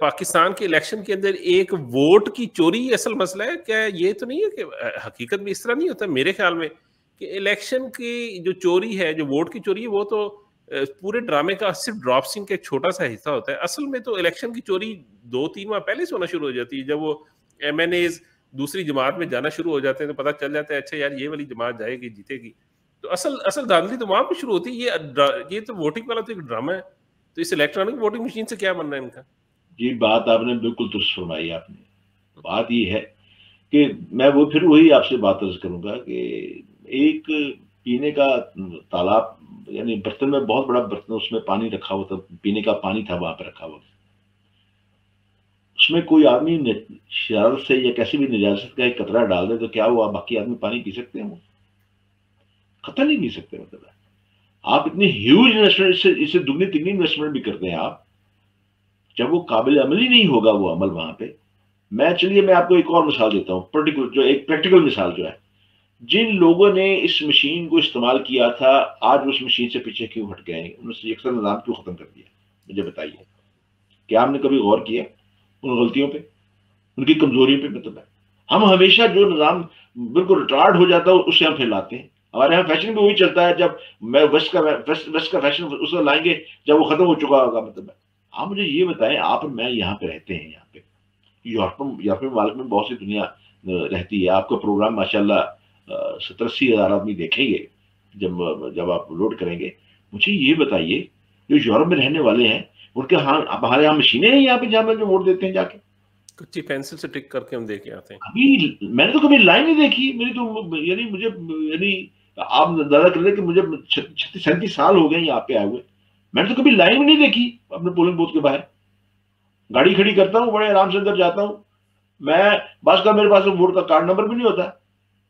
پاکستان کے الیکشن کے اندر ایک ووٹ کی چوری اصل مسئلہ ہے؟ کیا یہ تو نہیں ہے کہ حقیقت میں اس طرح نہیں ہوتا؟ میرے خیال میں کہ الیکشن کی جو چوری ہے، جو ووٹ کی چوری ہے، وہ تو پورے ڈرامے کا صرف ڈراپ سنگ کا ایک چھوٹا سا حصہ ہوتا ہے۔ اصل میں تو الیکشن کی چوری 2-3 ماہ پہلے سے ہونا شروع ہو جاتی ہے، جب وہ ایم این ایز دوسری جماعت میں جانا شروع ہو جاتے ہیں تو پتہ چل جاتا ہے اچھا یار یہ والی جماعت جائے گی، جیتے گی، تو اصل دھاندلی تو وہاں پہ شروع ہوتی ہے۔ یہ تو ووٹنگ والا تو ایک ڈرامہ ہے، تو اس الیکٹرانک ووٹنگ مشین سے کیا بننا ہے ان کا؟ جی بات آپ نے بالکل درست فرمائی، آپ نے بات یہ ہے کہ میں وہ پھر وہی آپ سے بات عرض کروں گا کہ ایک پینے کا تالاب، یعنی برتن میں بہت بڑا برتن، اس میں پانی رکھا ہوا تھا، پینے کا پانی تھا وہاں پہ رکھا ہوا، اس میں کوئی آدمی شرارت سے یا کیسی بھی نجاست کا ایک قطرہ ڈال دے تو کیا وہ باقی آدمی پانی پی سکتے ہیں؟ وہ قطع نہیں پی سکتے۔ مطلب آپ اتنی ہیوج انویسٹمنٹ، اس سے دگنی تگنی انویسٹمنٹ بھی کرتے ہیں آپ، جب وہ قابل عملی نہیں ہوگا وہ عمل وہاں پہ۔ چلیے میں آپ کو ایک اور مثال دیتا ہوں، پرٹیکولر جو ایک پریکٹیکل مثال جو ہے، جن لوگوں نے اس مشین کو استعمال کیا تھا آج اس مشین سے پیچھے کیوں ہٹ گئے ہیں؟ انہوں نے یکسر نظام کیوں ختم کر دیا؟ مجھے بتائیے، کیا ہم نے کبھی غور کیا ان غلطیوں پہ، ان کی کمزوریوں پہ؟ مطلب ہے ہم ہمیشہ جو نظام بالکل ریٹارڈ ہو جاتا ہے اسے ہم پھیلاتے ہیں۔ ہمارے یہاں فیشن بھی وہی چلتا ہے، جب میں ویسٹ کا فیشن اس وقت لائیں گے جب وہ ختم ہو چکا ہوگا۔ مطلب ہے آپ مجھے یہ بتائیں، آپ میں یہاں پہ رہتے ہیں، یہاں پہ یورپی ممالک میں بہت سی دنیا رہتی ہے. آپ کا پروگرام ماشاءاللہ 70-80 ہزار آدمی دیکھیں گے جب آپ لوڈ کریں گے. مجھے یہ بتائیے جو یورپ میں رہنے والے ہیں ان کے ہاں ہمارے یہاں مشینیں ہیں یہاں پہ جہاں پہ جو ووٹ دیتے ہیں جا کے؟ کچی پینسل سے ٹک کر کے ہم دے کے آتے ہیں. ابھی میں نے تو کبھی لائن نہیں دیکھی. میری تو یعنی مجھے یعنی آپ اندازہ کر لیں کہ مجھے 36-37 سال ہو گئے یہاں پہ آئے ہوئے, میں نے تو کبھی لائن بھی نہیں دیکھی اپنے پولنگ بوتھ کے باہر. گاڑی کھڑی کرتا ہوں, بڑے آرام سے اندر جاتا ہوں. میں بعض کا میرے پاس ووٹ کا کارڈ نمبر بھی نہیں ہوتا,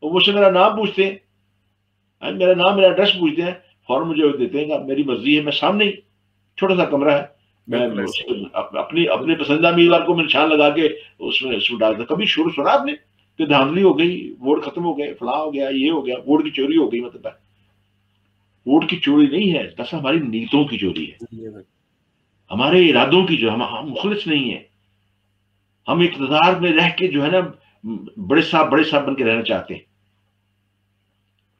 وہ مجھ سے میرا نام پوچھتے ہیں, میرا نام میرا ایڈریس پوچھتے ہیں, فوراً مجھے دیتے ہیں کہ میری مرضی ہے. میں سامنے ہی چھوٹا سا کمرہ ہے, میں اپنے پسندیدہ امیدوار کو میں نشان لگا کے اس میں ڈالتا. کبھی شروع سنا آپ نے کہ دھاندلی ہو گئی, ووٹ ختم ہو گئے, فلاں ہو گیا, یہ ہو گیا, ووٹ کی چوری ہو گئی؟ مطلب ووٹ کی چوری نہیں ہے, دس ہماری نیتوں کی چوری ہے, ہمارے ارادوں کی. جو ہم مخلص نہیں ہیں, ہم اقتدار میں رہ کے جو ہے نا بڑے صاحب بن کے رہنا چاہتے ہیں.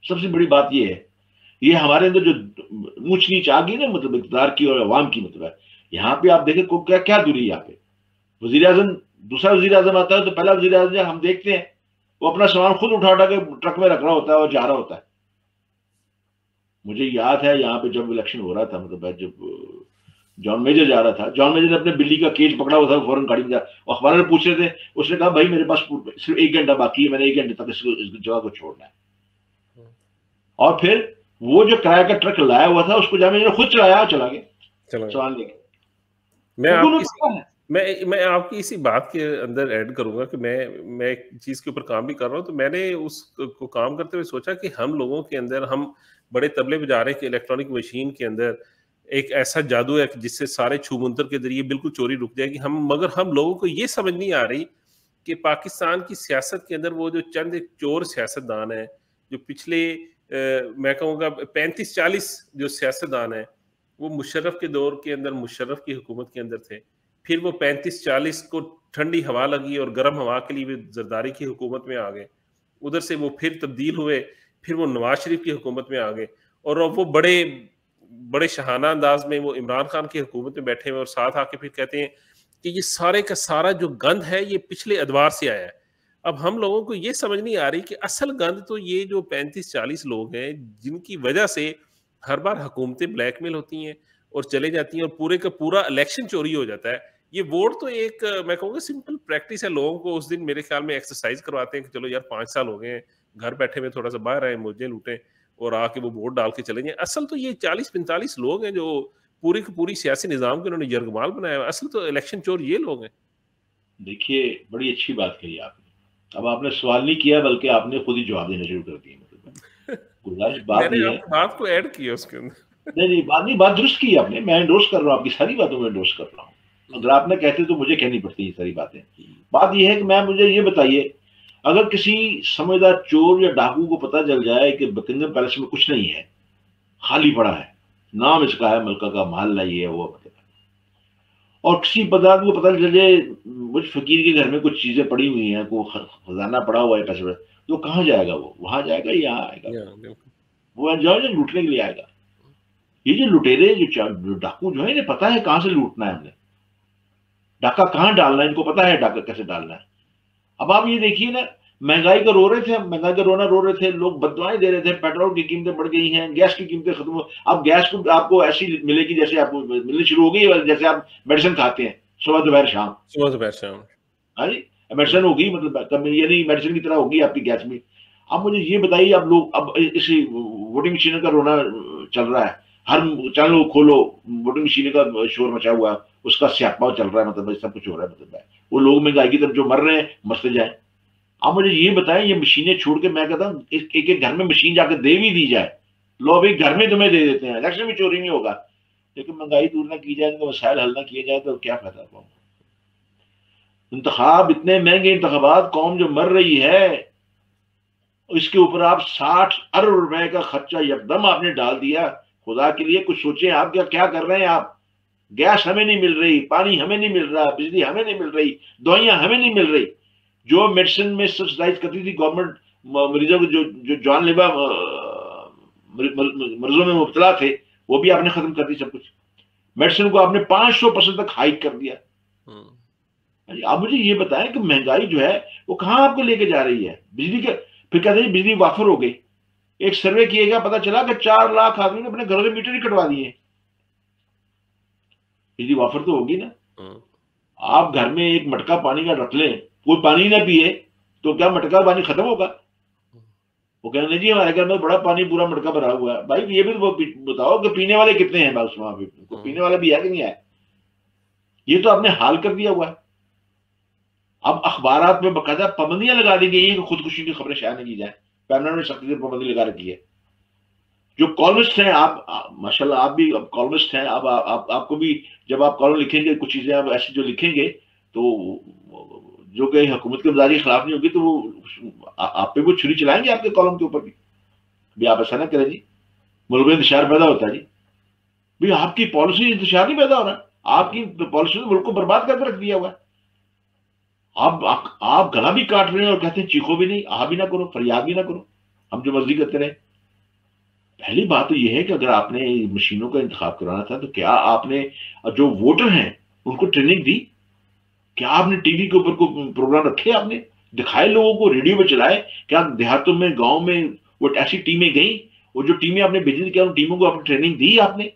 سب سے بڑی بات یہ ہے, یہ ہمارے اندر جو اونچ نیچ آ گئی نا, مطلب اقتدار کی اور عوام کی, مطلب ہے یہاں پہ آپ دیکھیں کیا دوری ہے یہاں پہ. وزیر اعظم, دوسرا وزیر اعظم آتا ہے تو پہلا وزیر اعظم ہم دیکھتے ہیں وہ اپنا سامان خود اٹھا کے ٹرک میں رکھ رہا ہوتا ہے اور جا رہا ہوتا ہے. مجھے یاد ہے یہاں پہ جب الیکشن ہو رہا تھا, مطلب جب جان میجر جا رہا تھا, جان میجر نے اپنے بلی کا کیج پکڑا ہوا تھا, فوراً گاڑی میں جا, اور اخبار میں پوچھ رہے تھے, اس نے کہا بھائی میرے پاس صرف 1 گھنٹہ باقی ہے, میں نے 1 گھنٹے تک اس جگہ کو چھوڑنا ہے. اور پھر وہ جو کرایہ کا ٹرک لایا ہوا تھا اس کو جان میجر نے خود چلایا اور چلا گیا سامان لے کے. میں آپ کی اسی بات کے اندر ایڈ کروں گا کہ میں ایک چیز کے اوپر کام بھی کر رہا ہوں, تو میں نے اس کو کام کرتے ہوئے سوچا کہ ہم لوگوں کے اندر ہم بڑے تبلے بجا رہے ہیں کہ الیکٹرانک مشین کے اندر ایک ایسا جادو ہے جس سے سارے چھو منتر کے ذریعے بالکل چوری رک جائے گی. مگر ہم لوگوں کو یہ سمجھ نہیں آ رہی کہ پاکستان کی سیاست کے اندر وہ جو چند ایک چور سیاستدان ہیں جو پچھلے میں کہوں گا 35-40 جو سیاستدان ہیں وہ مشرف کے دور کے اندر, مشرف کی حکومت کے اندر تھے, پھر وہ 35-40 کو ٹھنڈی ہوا لگی اور گرم ہوا کے لیے زرداری کی حکومت میں آ گئے, ادھر سے وہ پھر تبدیل ہوئے, پھر وہ نواز شریف کی حکومت میں آ گئے, اور وہ بڑے شاہانہ انداز میں وہ عمران خان کی حکومت میں بیٹھے ہوئے, اور ساتھ آ کے پھر کہتے ہیں کہ یہ سارے کا سارا جو گند ہے یہ پچھلے ادوار سے آیا ہے. اب ہم لوگوں کو یہ سمجھ نہیں آ رہی کہ اصل گند تو یہ جو 35-40 لوگ ہیں جن کی وجہ سے ہر بار حکومتیں بلیک میل ہوتی ہیں اور چلے جاتی ہیں اور پورے کا پورا الیکشن چوری ہو جاتا ہے. یہ ووٹ تو ایک میں کہوں گا سمپل پریکٹس ہے, لوگوں کو اس دن میرے خیال میں ایکسرسائز کرواتے ہیں کہ چلو یار 5 سال ہو گئے ہیں, گھر بیٹھے ہوئے تھوڑا سا باہر آئے, موجیں لوٹیں اور آ کے وہ ووٹ ڈال کے چلیں جائیں. اصل تو یہ 40-45 لوگ ہیں جو پوری کی پوری سیاسی نظام کے انہوں نے یرغمال بنایا ہے. اصل تو الیکشن چور یہ لوگ ہیں. دیکھیے بڑی اچھی بات کہی آپ نے. اب آپ نے سوال نہیں کیا بلکہ آپ نے خود ہی جواب دینا شروع کر دیا. گزارش بات یہ ہے, بات کو ایڈ کیا اس کے اندر. نہیں بات درست کی آپ نے, میں انڈورس کر رہا ہوں, آپ کی ساری باتوں میں انڈورس کر رہا ہوں. اگر آپ نے کہتے تو مجھے کہنی پڑتی یہ ساری باتیں. بات یہ ہے کہ مجھے یہ بتائیے, اگر کسی سمجھدار چور یا ڈاکو کو پتہ چل جائے کہ بکنگم پیلس میں کچھ نہیں ہے, خالی پڑا ہے, نام اس کا ہے ملکہ کا, محلہ یہ ہے وہ, اور کسی بدار کو پتہ چل جائے مجھ فقیر کے گھر میں کچھ چیزیں پڑی ہوئی ہیں, کوئی خزانہ پڑا ہوا ہے پیسے, تو کہاں جائے گا؟ وہ وہاں جائے گا, یہاں آئے گا, وہ جاؤ جو لوٹنے کے لیے آئے گا. یہ جو لٹیرے جو ڈاکو جو ہے انہیں پتا ہے کہاں سے لوٹنا ہے, ہم نے ڈاکہ کہاں ڈالنا ہے, ان کو پتا ہے ڈاکہ کیسے ڈالنا ہے. اب آپ یہ دیکھیے نا, مہنگائی کا رو رہے تھے, مہنگائی کا رونا رو رہے تھے, لوگ بددعائیں دے رہے تھے, پیٹرول کی قیمتیں بڑھ گئی ہیں, گیس کی قیمتیں ختم ہو. اب گیس کو آپ کو ایسی ملے گی جیسے آپ کو ملنی شروع ہو گئی جیسے آپ میڈیسن کھاتے ہیں صبح دوپہر شام. ہاں جی, میڈیسن ہوگی, مطلب یعنی میڈیسن کی طرح ہوگی آپ کی گیس میں. اب مجھے یہ بتائیے, اب لوگ اب اس ووٹنگ مشین کا رونا چل رہا ہے, ہر چینل کھولو ووٹنگ مشین کا شور مچا ہوا ہے, اس کا سیاپا چل رہا ہے, مطلب سب کچھ ہو رہا ہے. مطلب وہ لوگ مہنگائی کی طرف جو مر رہے ہیں مرتے جائیں. اب مجھے یہ بتائیں, یہ مشینیں چھوڑ کے میں کہتا ہوں ایک ایک گھر میں مشین جا کے دے بھی دی جائے, لو بھی گھر میں تمہیں دے دیتے ہیں, الیکشن میں چوری نہیں ہوگا, لیکن مہنگائی دور نہ کی جائے, ان کا مسائل حل نہ کیے جائے تو کیا فائدہ پاؤں. انتخاب اتنے مہنگے انتخابات, قوم جو مر رہی ہے, اس کے اوپر آپ 60 ارب روپے کا خرچہ یکدم آپ نے ڈال دیا. خدا کے لیے کچھ سوچیں, آپ کیا کر رہے ہیں آپ. گیس ہمیں نہیں مل رہی, پانی ہمیں نہیں مل رہا, بجلی ہمیں نہیں مل رہی, دوائیاں ہمیں نہیں مل رہی. جو میڈیسن میں سبسڈائز کرتی تھی گورنمنٹ مریضوں کو, جو جان لیوا مرضوں میں مبتلا تھے, وہ بھی آپ نے ختم کر دی سب کچھ. میڈیسن کو آپ نے 500% تک ہائیک کر دیا. آپ مجھے یہ بتائیں کہ مہنگائی جو ہے وہ کہاں آپ کو لے کے جا رہی ہے؟ بجلی کے پھر کہتے ہیں بجلی وافر ہو گئی. ایک سروے کیے گا، پتا چلا کہ 4 لاکھ آدمی نے اپنے گھروں کے میٹر ہی کٹوا دیے. بجلی وافر تو ہوگی نا. آپ گھر میں ایک مٹکا پانی کا رکھ لیں، کوئی پانی نہ پیے تو کیا مٹکا پانی ختم ہوگا؟ وہ کہنا نہیں جی ہمارے گھر میں بڑا پانی پورا مٹکا بھرا ہوا ہے. بھائی یہ بھی بتاؤ کہ پینے والے کتنے ہیں بس وہاں پہ؟ پینے والا بھی ہے کہ نہیں ہے؟ یہ تو آپ نے حال کر دیا ہوا ہے. اب اخبارات میں باقاعدہ پابندیاں لگا دی گئی ہیں کہ خودکشی کی خبریں شائع نہیں کی جائیں. پیمنٹ میں سختی سے پابندی لگا رکھی ہے. جو کالمسٹ ہیں، آپ ماشاءاللہ آپ بھی کالمسٹ ہیں. اب آپ کو بھی جب آپ کالم لکھیں گے، کچھ چیزیں آپ ایسی جو لکھیں گے تو جو کہ حکومت کے مزاج کے خلاف نہیں ہوگی تو وہ آپ پہ وہ چھری چلائیں گے آپ کے کالم کے اوپر بھی آپ ایسا نہ کریں جی. ملک میں انتشار پیدا ہوتا ہے جی. بھی آپ کی پالیسی انتشار نہیں پیدا ہو رہا. آپ کی پالیسی نے ملک کو برباد کر کے رکھ دیا ہوا ہے. آپ گلا بھی کاٹ رہے ہیں اور کہتے ہیں چیخو بھی نہیں، آہا بھی نہ کرو، فریاد بھی نہ کرو، ہم جو مرضی کرتے رہے. پہلی بات تو یہ ہے کہ اگر آپ نے مشینوں کا انتخاب کرانا تھا تو کیا آپ نے جو ووٹر ہیں ان کو ٹریننگ دی؟ کیا آپ نے ٹی وی کے اوپر کوئی پروگرام رکھے؟ آپ نے دکھائے لوگوں کو، ریڈیو پہ چلائے؟ کیا دیہاتوں میں، گاؤں میں وہ ایسی ٹیمیں گئیں؟ وہ جو ٹیمیں آپ نے بھیجی کیا ان ٹیموں کو آپ نے ٹریننگ دی؟ آپ نے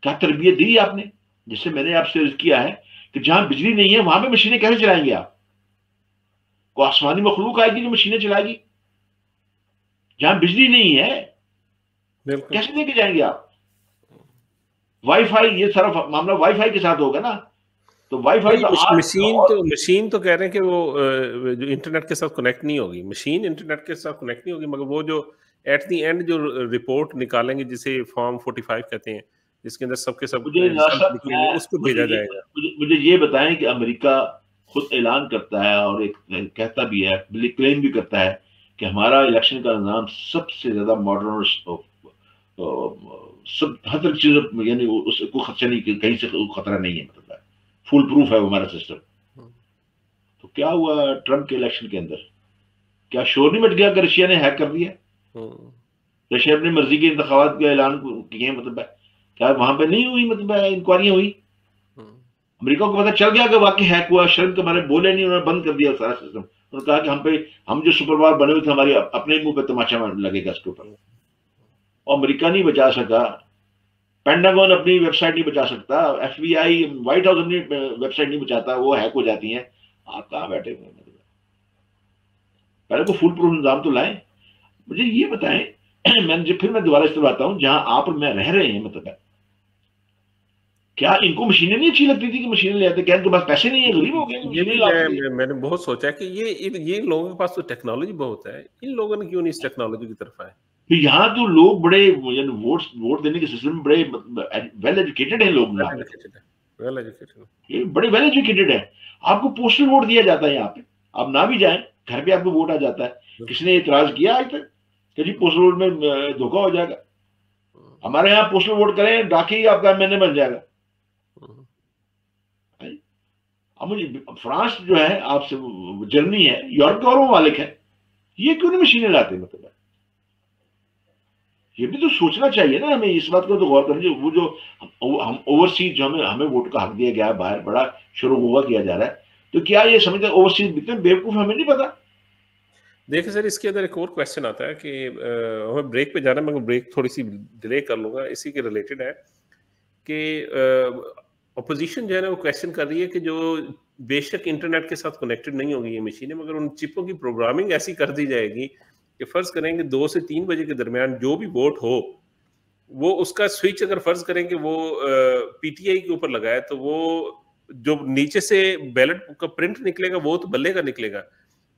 کیا تربیت دی آپ نے؟ جس سے میں نے آپ سے عرض کیا ہے کہ جہاں بجلی نہیں ہے وہاں پہ مشینیں کیسے چلائیں گے آپ؟ کوئی آسمانی مخلوق آئے گی جو مشینیں چلائے گی؟ جہاں بجلی نہیں ہے کیسے لے کے جائیں گے آپ؟ وائی فائی، یہ سارا معاملہ وائی فائی کے ساتھ ہوگا نا. تو وائی فائی مشین تو کہہ رہے ہیں کہ وہ جو انٹرنیٹ کے ساتھ کنیکٹ نہیں ہوگی. مشین انٹرنیٹ کے ساتھ کنیکٹ نہیں ہوگی، مگر وہ جو ایٹ دی اینڈ جو رپورٹ نکالیں گے جسے فارم 45 کہتے ہیں، جس کے اندر سب کے سب رزلٹ لکھیں گے، اس کو بھیجا جائے گا. مجھے یہ بتائیں کہ امریکہ خود اعلان کرتا ہے اور ایک کہتا بھی ہے، کلیم بھی کرتا ہے کہ ہمارا الیکشن کا نظام سب سے زیادہ ماڈرن، سب ہر چیز، یعنی اس کو خدشہ نہیں، کہیں سے خطرہ نہیں ہے، مطلب فل پروف ہے وہ ہمارا سسٹم. تو کیا ہوا ٹرمپ کے الیکشن کے اندر؟ کیا شور نہیں مٹ گیا کہ رشیا نے ہیک کر دیا؟ رشیا اپنی مرضی کے انتخابات کا اعلان کیے، مطلب کیا وہاں پہ نہیں ہوئی، مطلب انکوائریاں ہوئی؟ امریکہ کو پتا چل گیا کہ واقعی ہیک ہوا. شرم کے بارے بولے نہیں، انہوں نے بند کر دیا سارا سسٹم. انہوں نے کہا کہ ہم جو سپر پاور بنے ہوئے تھے ہماری اپنے منہ پہ تماشا لگے گا اس کے اوپر. اور امریکہ نہیں بچا سکا، پینٹاگون اپنی ویب سائٹ نہیں بچا سکتا، ایف بی آئی، وائٹ ہاؤس اپنی ویب سائٹ نہیں بچاتا، وہ ہیک ہو جاتی ہیں. آپ کہاں بیٹھے ہوئے ہیں؟ پہلے کو فل پروف نظام تو لائیں. مجھے یہ بتائیں، پھر میں دوبارہ اس طرح آتا ہوں جہاں آپ میں رہ رہے ہیں، مطلب کیا ان کو مشینیں نہیں اچھی لگتی تھی کہ مشینیں لے آتے؟ کیا ان کے پاس پیسے نہیں ہیں، غریب ہو گئے؟ میں نے بہت سوچا کہ یہ لوگوں کے پاس تو ٹیکنالوجی بہت ہے، ان لوگوں نے کیوں نہیں اس ٹیکنالوجی کی طرف آئے؟ یہاں تو لوگ بڑے، یعنی ووٹ دینے کے سلسلے میں بڑے ویل ایجوکیٹڈ ہیں لوگ، بڑے ویل ایجوکیٹڈ ہیں. آپ کو پوسٹل ووٹ دیا جاتا ہے یہاں پہ، آپ نہ بھی جائیں گھر پہ آپ کو ووٹ آ جاتا ہے. کسی نے اعتراض کیا آج تک کہ جی پوسٹل ووٹ میں دھوکہ ہو جائے گا؟ ہمارے یہاں پوسٹل ووٹ کریں، ڈاکی ہی آپ کا ایم بن جائے گا. اب مجھے فرانس جو ہے آپ سے، جرمنی ہے، یورپ کے اور ممالک ہے، یہ کیوں نہیں مشینیں لاتے؟ مطلب یہ بھی تو سوچنا چاہیے نا ہمیں، اس بات کو تو غور کریں. وہ جو ہم اوورسیز جو ہمیں ووٹ کا حق دیا گیا ہے، باہر بڑا شروع ہوا کیا جا رہا ہے، تو کیا یہ سمجھتے ہیں اوورسیز اتنے بیوقوف ہمیں نہیں پتا؟ دیکھیں سر، اس کے اندر ایک اور کویسچن آتا ہے کہ ہمیں بریک پہ جانا ہے، مگر بریک تھوڑی سی ڈیلے کر لوں گا. اسی کے ریلیٹڈ ہے کہ اپوزیشن جو ہے نا وہ کویسچن کر رہی ہے کہ جو بے شک انٹرنیٹ کے ساتھ کنیکٹڈ نہیں ہوگی یہ مشینیں، مگر ان چپوں کی پروگرامنگ ایسی کر دی جائے گی کہ فرض کریں کہ 2 سے 3 بجے کے درمیان جو بھی ووٹ ہو، وہ اس کا سوئچ اگر فرض کریں کہ وہ پی ٹی آئی کے اوپر لگائے تو وہ جو نیچے سے بیلٹ کا پرنٹ نکلے گا وہ تو بلے کا نکلے گا،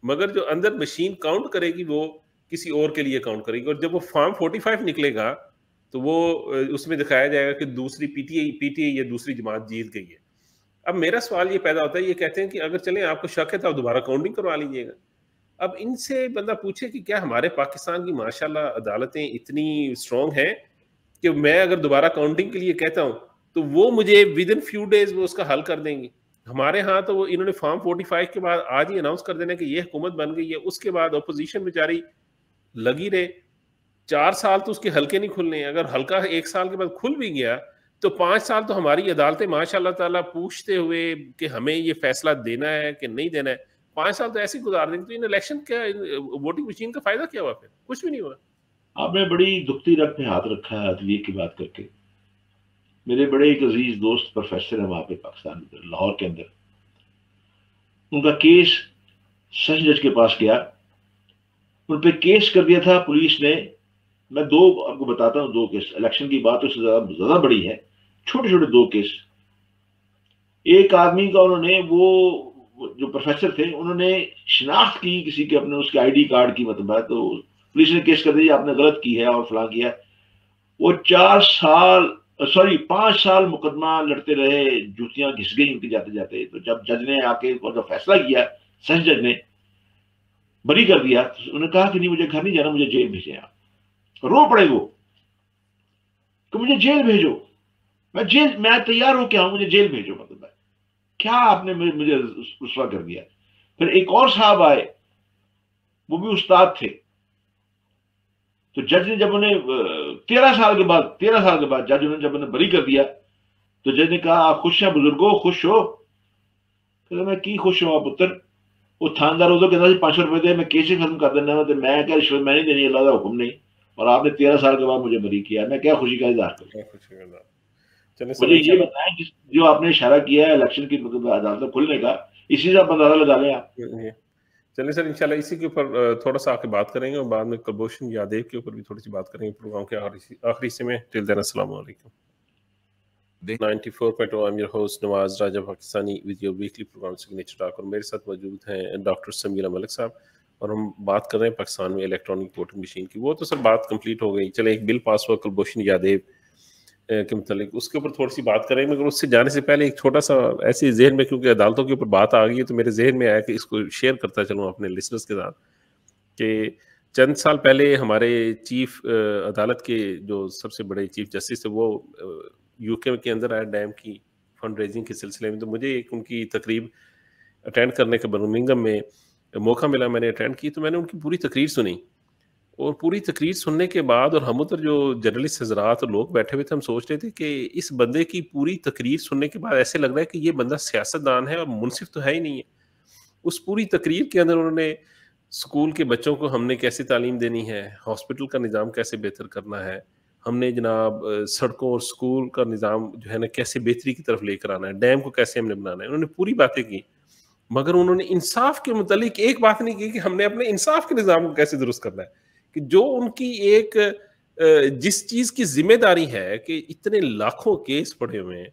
مگر جو اندر مشین کاؤنٹ کرے گی وہ کسی اور کے لیے کاؤنٹ کرے گی. اور جب وہ فارم 45 نکلے گا تو وہ اس میں دکھایا جائے گا کہ دوسری پی ٹی آئی یا دوسری جماعت جیت گئی ہے. اب میرا سوال یہ پیدا ہوتا ہے، یہ کہتے ہیں کہ اگر چلیں آپ کو شک ہے تو آپ دوبارہ کاؤنٹنگ کروا لیجیے گا. اب ان سے بندہ پوچھے کہ کیا ہمارے پاکستان کی ماشاءاللہ عدالتیں اتنی اسٹرانگ ہیں کہ میں اگر دوبارہ کاؤنٹنگ کے لیے کہتا ہوں تو وہ مجھے ود ان فیو ڈیز وہ اس کا حل کر دیں گی؟ ہمارے ہاں تو انہوں نے فارم 45 کے بعد آج ہی اناؤنس کر دینا کہ یہ حکومت بن گئی ہے، اس کے بعد اپوزیشن بیچاری لگی رہے 4 سال تو اس کے حلقے نہیں کھلنے ہیں. اگر حلقہ 1 سال کے بعد کھل بھی گیا تو 5 سال تو ہماری عدالتیں ماشاء اللہ تعالیٰ پوچھتے ہوئے کہ ہمیں یہ فیصلہ دینا ہے کہ نہیں دینا ہے، 5 سال تو ایسے ہی گزار دیں گے، تو ان الیکشن کیا، ووٹنگ مشین کا فائدہ کیا ہوا؟ پھر کچھ بھی نہیں ہوا. آپ نے بڑی دکھتی رگ پہ ہاتھ رکھا ہے عدلیہ کی بات کر کے. میرے بڑے ایک عزیز دوست پروفیسر ہیں وہاں پہ پاکستان لاہور کے اندر، ان کا کیس سیشن جج کے پاس گیا، ان پہ کیس کر دیا تھا پولیس نے. میں دو آپ کو بتاتا ہوں، 2 کیس، الیکشن کی بات اس سے زیادہ بڑی ہے، چھوٹے چھوٹے 2 کیس. ایک آدمی کا انہوں نے، وہ جو پروفیسر تھے انہوں نے شناخت کی کسی کے اپنے اس کے آئی ڈی کارڈ کی، مطلب ہے، تو پولیس نے کیس کر دیا آپ نے غلط کی ہے اور فلاں کیا. وہ 5 سال مقدمہ لڑتے رہے، جوتیاں گھس گئی ان کے جاتے جاتے. تو جب جج نے آ کے جب فیصلہ کیا، سیشن جج نے بری کر دیا، انہوں نے کہا کہ نہیں، مجھے گھر نہیں جانا، مجھے جیل بھیجیں آپ. رو پڑے وہ کہ مجھے جیل بھیجو، میں تیار ہوں کہ مجھے جیل بھیجو. مطلب ہے کیا آپ نے مجھے رسوا کر دیا. پھر ایک اور صاحب آئے، وہ بھی استاد تھے، تو جج نے جب انہیں 13 سال کے بعد جج نے جب انہیں بری کر دیا، تو جج نے کہا آپ خوش ہیں بزرگوں، خوش ہو؟ کہ میں کی خوش ہوں پتر، وہ تھاندار ادھر کہتا 500 روپے دے، میں کیسے ختم کر دینا، میں کیا رشوت میں نہیں دینی، اللہ کا حکم نہیں، اور آپ نے 13 سال کے بعد مجھے بری کیا، میں کیا خوشی کا اظہار کروں. مجھے یہ بتائیں جو آپ نے اشارہ کیا ہے الیکشن کی عدالتیں کھلنے کا، اسی سے آپ اندازہ لگا لیں. آپ چلیں سر، انشاءاللہ اسی کے اوپر تھوڑا سا آکے بات کریں گے، اور بعد میں کلبھوشن یادیو کے اوپر بھی تھوڑی سی بات کریں گے پروگرام کے آخری حصے میں. ٹل دین السلام علیکم. 94.0 I'm your host Nawaz Raja Pakistani with your weekly program Signature Talk، اور میرے ساتھ موجود ہیں ڈاکٹر سمیرہ ملک صاحب، اور ہم بات کر رہے ہیں پاکستان میں الیکٹرانک ووٹنگ مشین کی. وہ تو سر بات کمپلیٹ ہو گئی، چلیں ایک بل پاس ہوا کلبھوشن یادیو کے متعلق، اس کے اوپر تھوڑی سی بات کریں گے. مگر اس سے جانے سے پہلے ایک چھوٹا سا ایسے ذہن میں، کیونکہ عدالتوں کے اوپر بات آ گئی ہے، تو میرے ذہن میں آیا کہ اس کو شیئر کرتا چلوں اپنے لسنرز کے ساتھ، کہ چند سال پہلے ہمارے چیف عدالت کے جو سب سے بڑے چیف جسٹس تھے، وہ یو کے اندر آیا ڈیم کی فنڈ ریزنگ کے سلسلے میں. تو مجھے ایک ان کی تقریب اٹینڈ کرنے کا برمنگھم میں موقع ملا، میں نے اٹینڈ کی. تو میں نے ان کی پوری تقریر سنی، اور پوری تقریر سننے کے بعد، اور ہم ادھر جو جرنلسٹ حضرات اور لوگ بیٹھے ہوئے تھے، ہم سوچ رہے تھے کہ اس بندے کی پوری تقریر سننے کے بعد ایسے لگ رہا ہے کہ یہ بندہ سیاستدان ہے اور منصف تو ہے ہی نہیں ہے. اس پوری تقریر کے اندر انہوں نے اسکول کے بچوں کو ہم نے کیسے تعلیم دینی ہے، ہاسپٹل کا نظام کیسے بہتر کرنا ہے، ہم نے جناب سڑکوں اور اسکول کا نظام جو ہے نا کیسے بہتری کی طرف لے کر آنا ہے، ڈیم کو کیسے ہم نے بنانا ہے، انہوں نے پوری باتیں کی. مگر انہوں نے انصاف کے متعلق ایک بات نہیں کی کہ ہم نے اپنے انصاف کے نظام کو کیسے درست کرنا ہے، کہ جو ان کی ایک جس چیز کی ذمہ داری ہے کہ اتنے لاکھوں کیس پڑے ہوئے ہیں،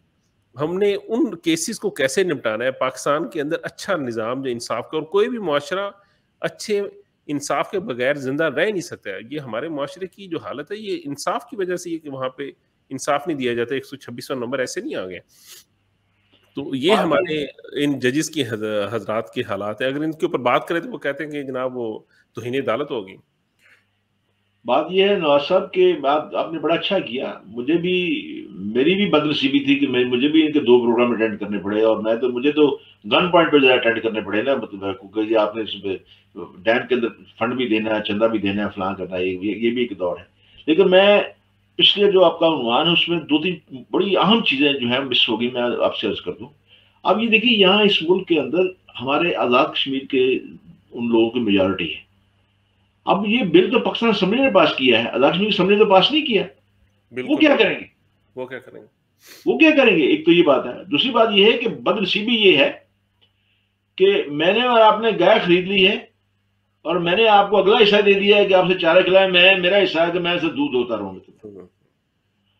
ہم نے ان کیسز کو کیسے نپٹانا ہے. پاکستان کے اندر اچھا نظام جو انصاف کا، اور کوئی بھی معاشرہ اچھے انصاف کے بغیر زندہ رہ نہیں سکتا ہے. یہ ہمارے معاشرے کی جو حالت ہے، یہ انصاف کی وجہ سے یہ کہ وہاں پہ انصاف نہیں دیا جاتا. 126واں نمبر ایسے نہیں آ گیا. تو یہ ہمارے ان ججز کی حضرات کے حالات ہیں. اگر ان کے اوپر بات کریں تو وہ کہتے ہیں کہ جناب وہ توہین عدالت ہوگی. بات یہ ہے نواز صاحب کہ آپ نے بڑا اچھا کیا. میری بھی بدنصیبی تھی کہ مجھے بھی ان کے 2 پروگرام اٹینڈ کرنے پڑے، اور مجھے تو گن پوائنٹ پہ اٹینڈ کرنے پڑے نا. مطلب کیونکہ آپ نے ڈیم کے اندر فنڈ بھی دینا ہے، چندہ بھی دینا ہے، فلاں کرنا ہے، یہ بھی ایک دور ہے. لیکن میں پچھلے جو آپ کا عنوان ہے اس میں 2-3 بڑی اہم چیزیں جو ہیں مس ہو گئی، میں آپ سے عرض کر دوں. اب یہ دیکھیے، یہاں اس ملک کے اندر ہمارے آزاد کشمیر کے ان لوگوں کی میجورٹی ہے. اب یہ بل تو پاکستان اسمبلی نے پاس کیا ہے، آزاد کشمیر اسمبلی نے تو پاس نہیں کیا. وہ کیا کریں گے؟ ایک تو یہ بات ہے. دوسری بات یہ ہے کہ بدنصیبی یہ ہے کہ میں نے اور آپ نے گائے خرید لی ہے، اور میں نے آپ کو اگلا حصہ دے دیا ہے کہ آپ سے چارہ کھلائے. میرا حصہ ہے کہ میں اسے دودھ ہوتا رہوں گا.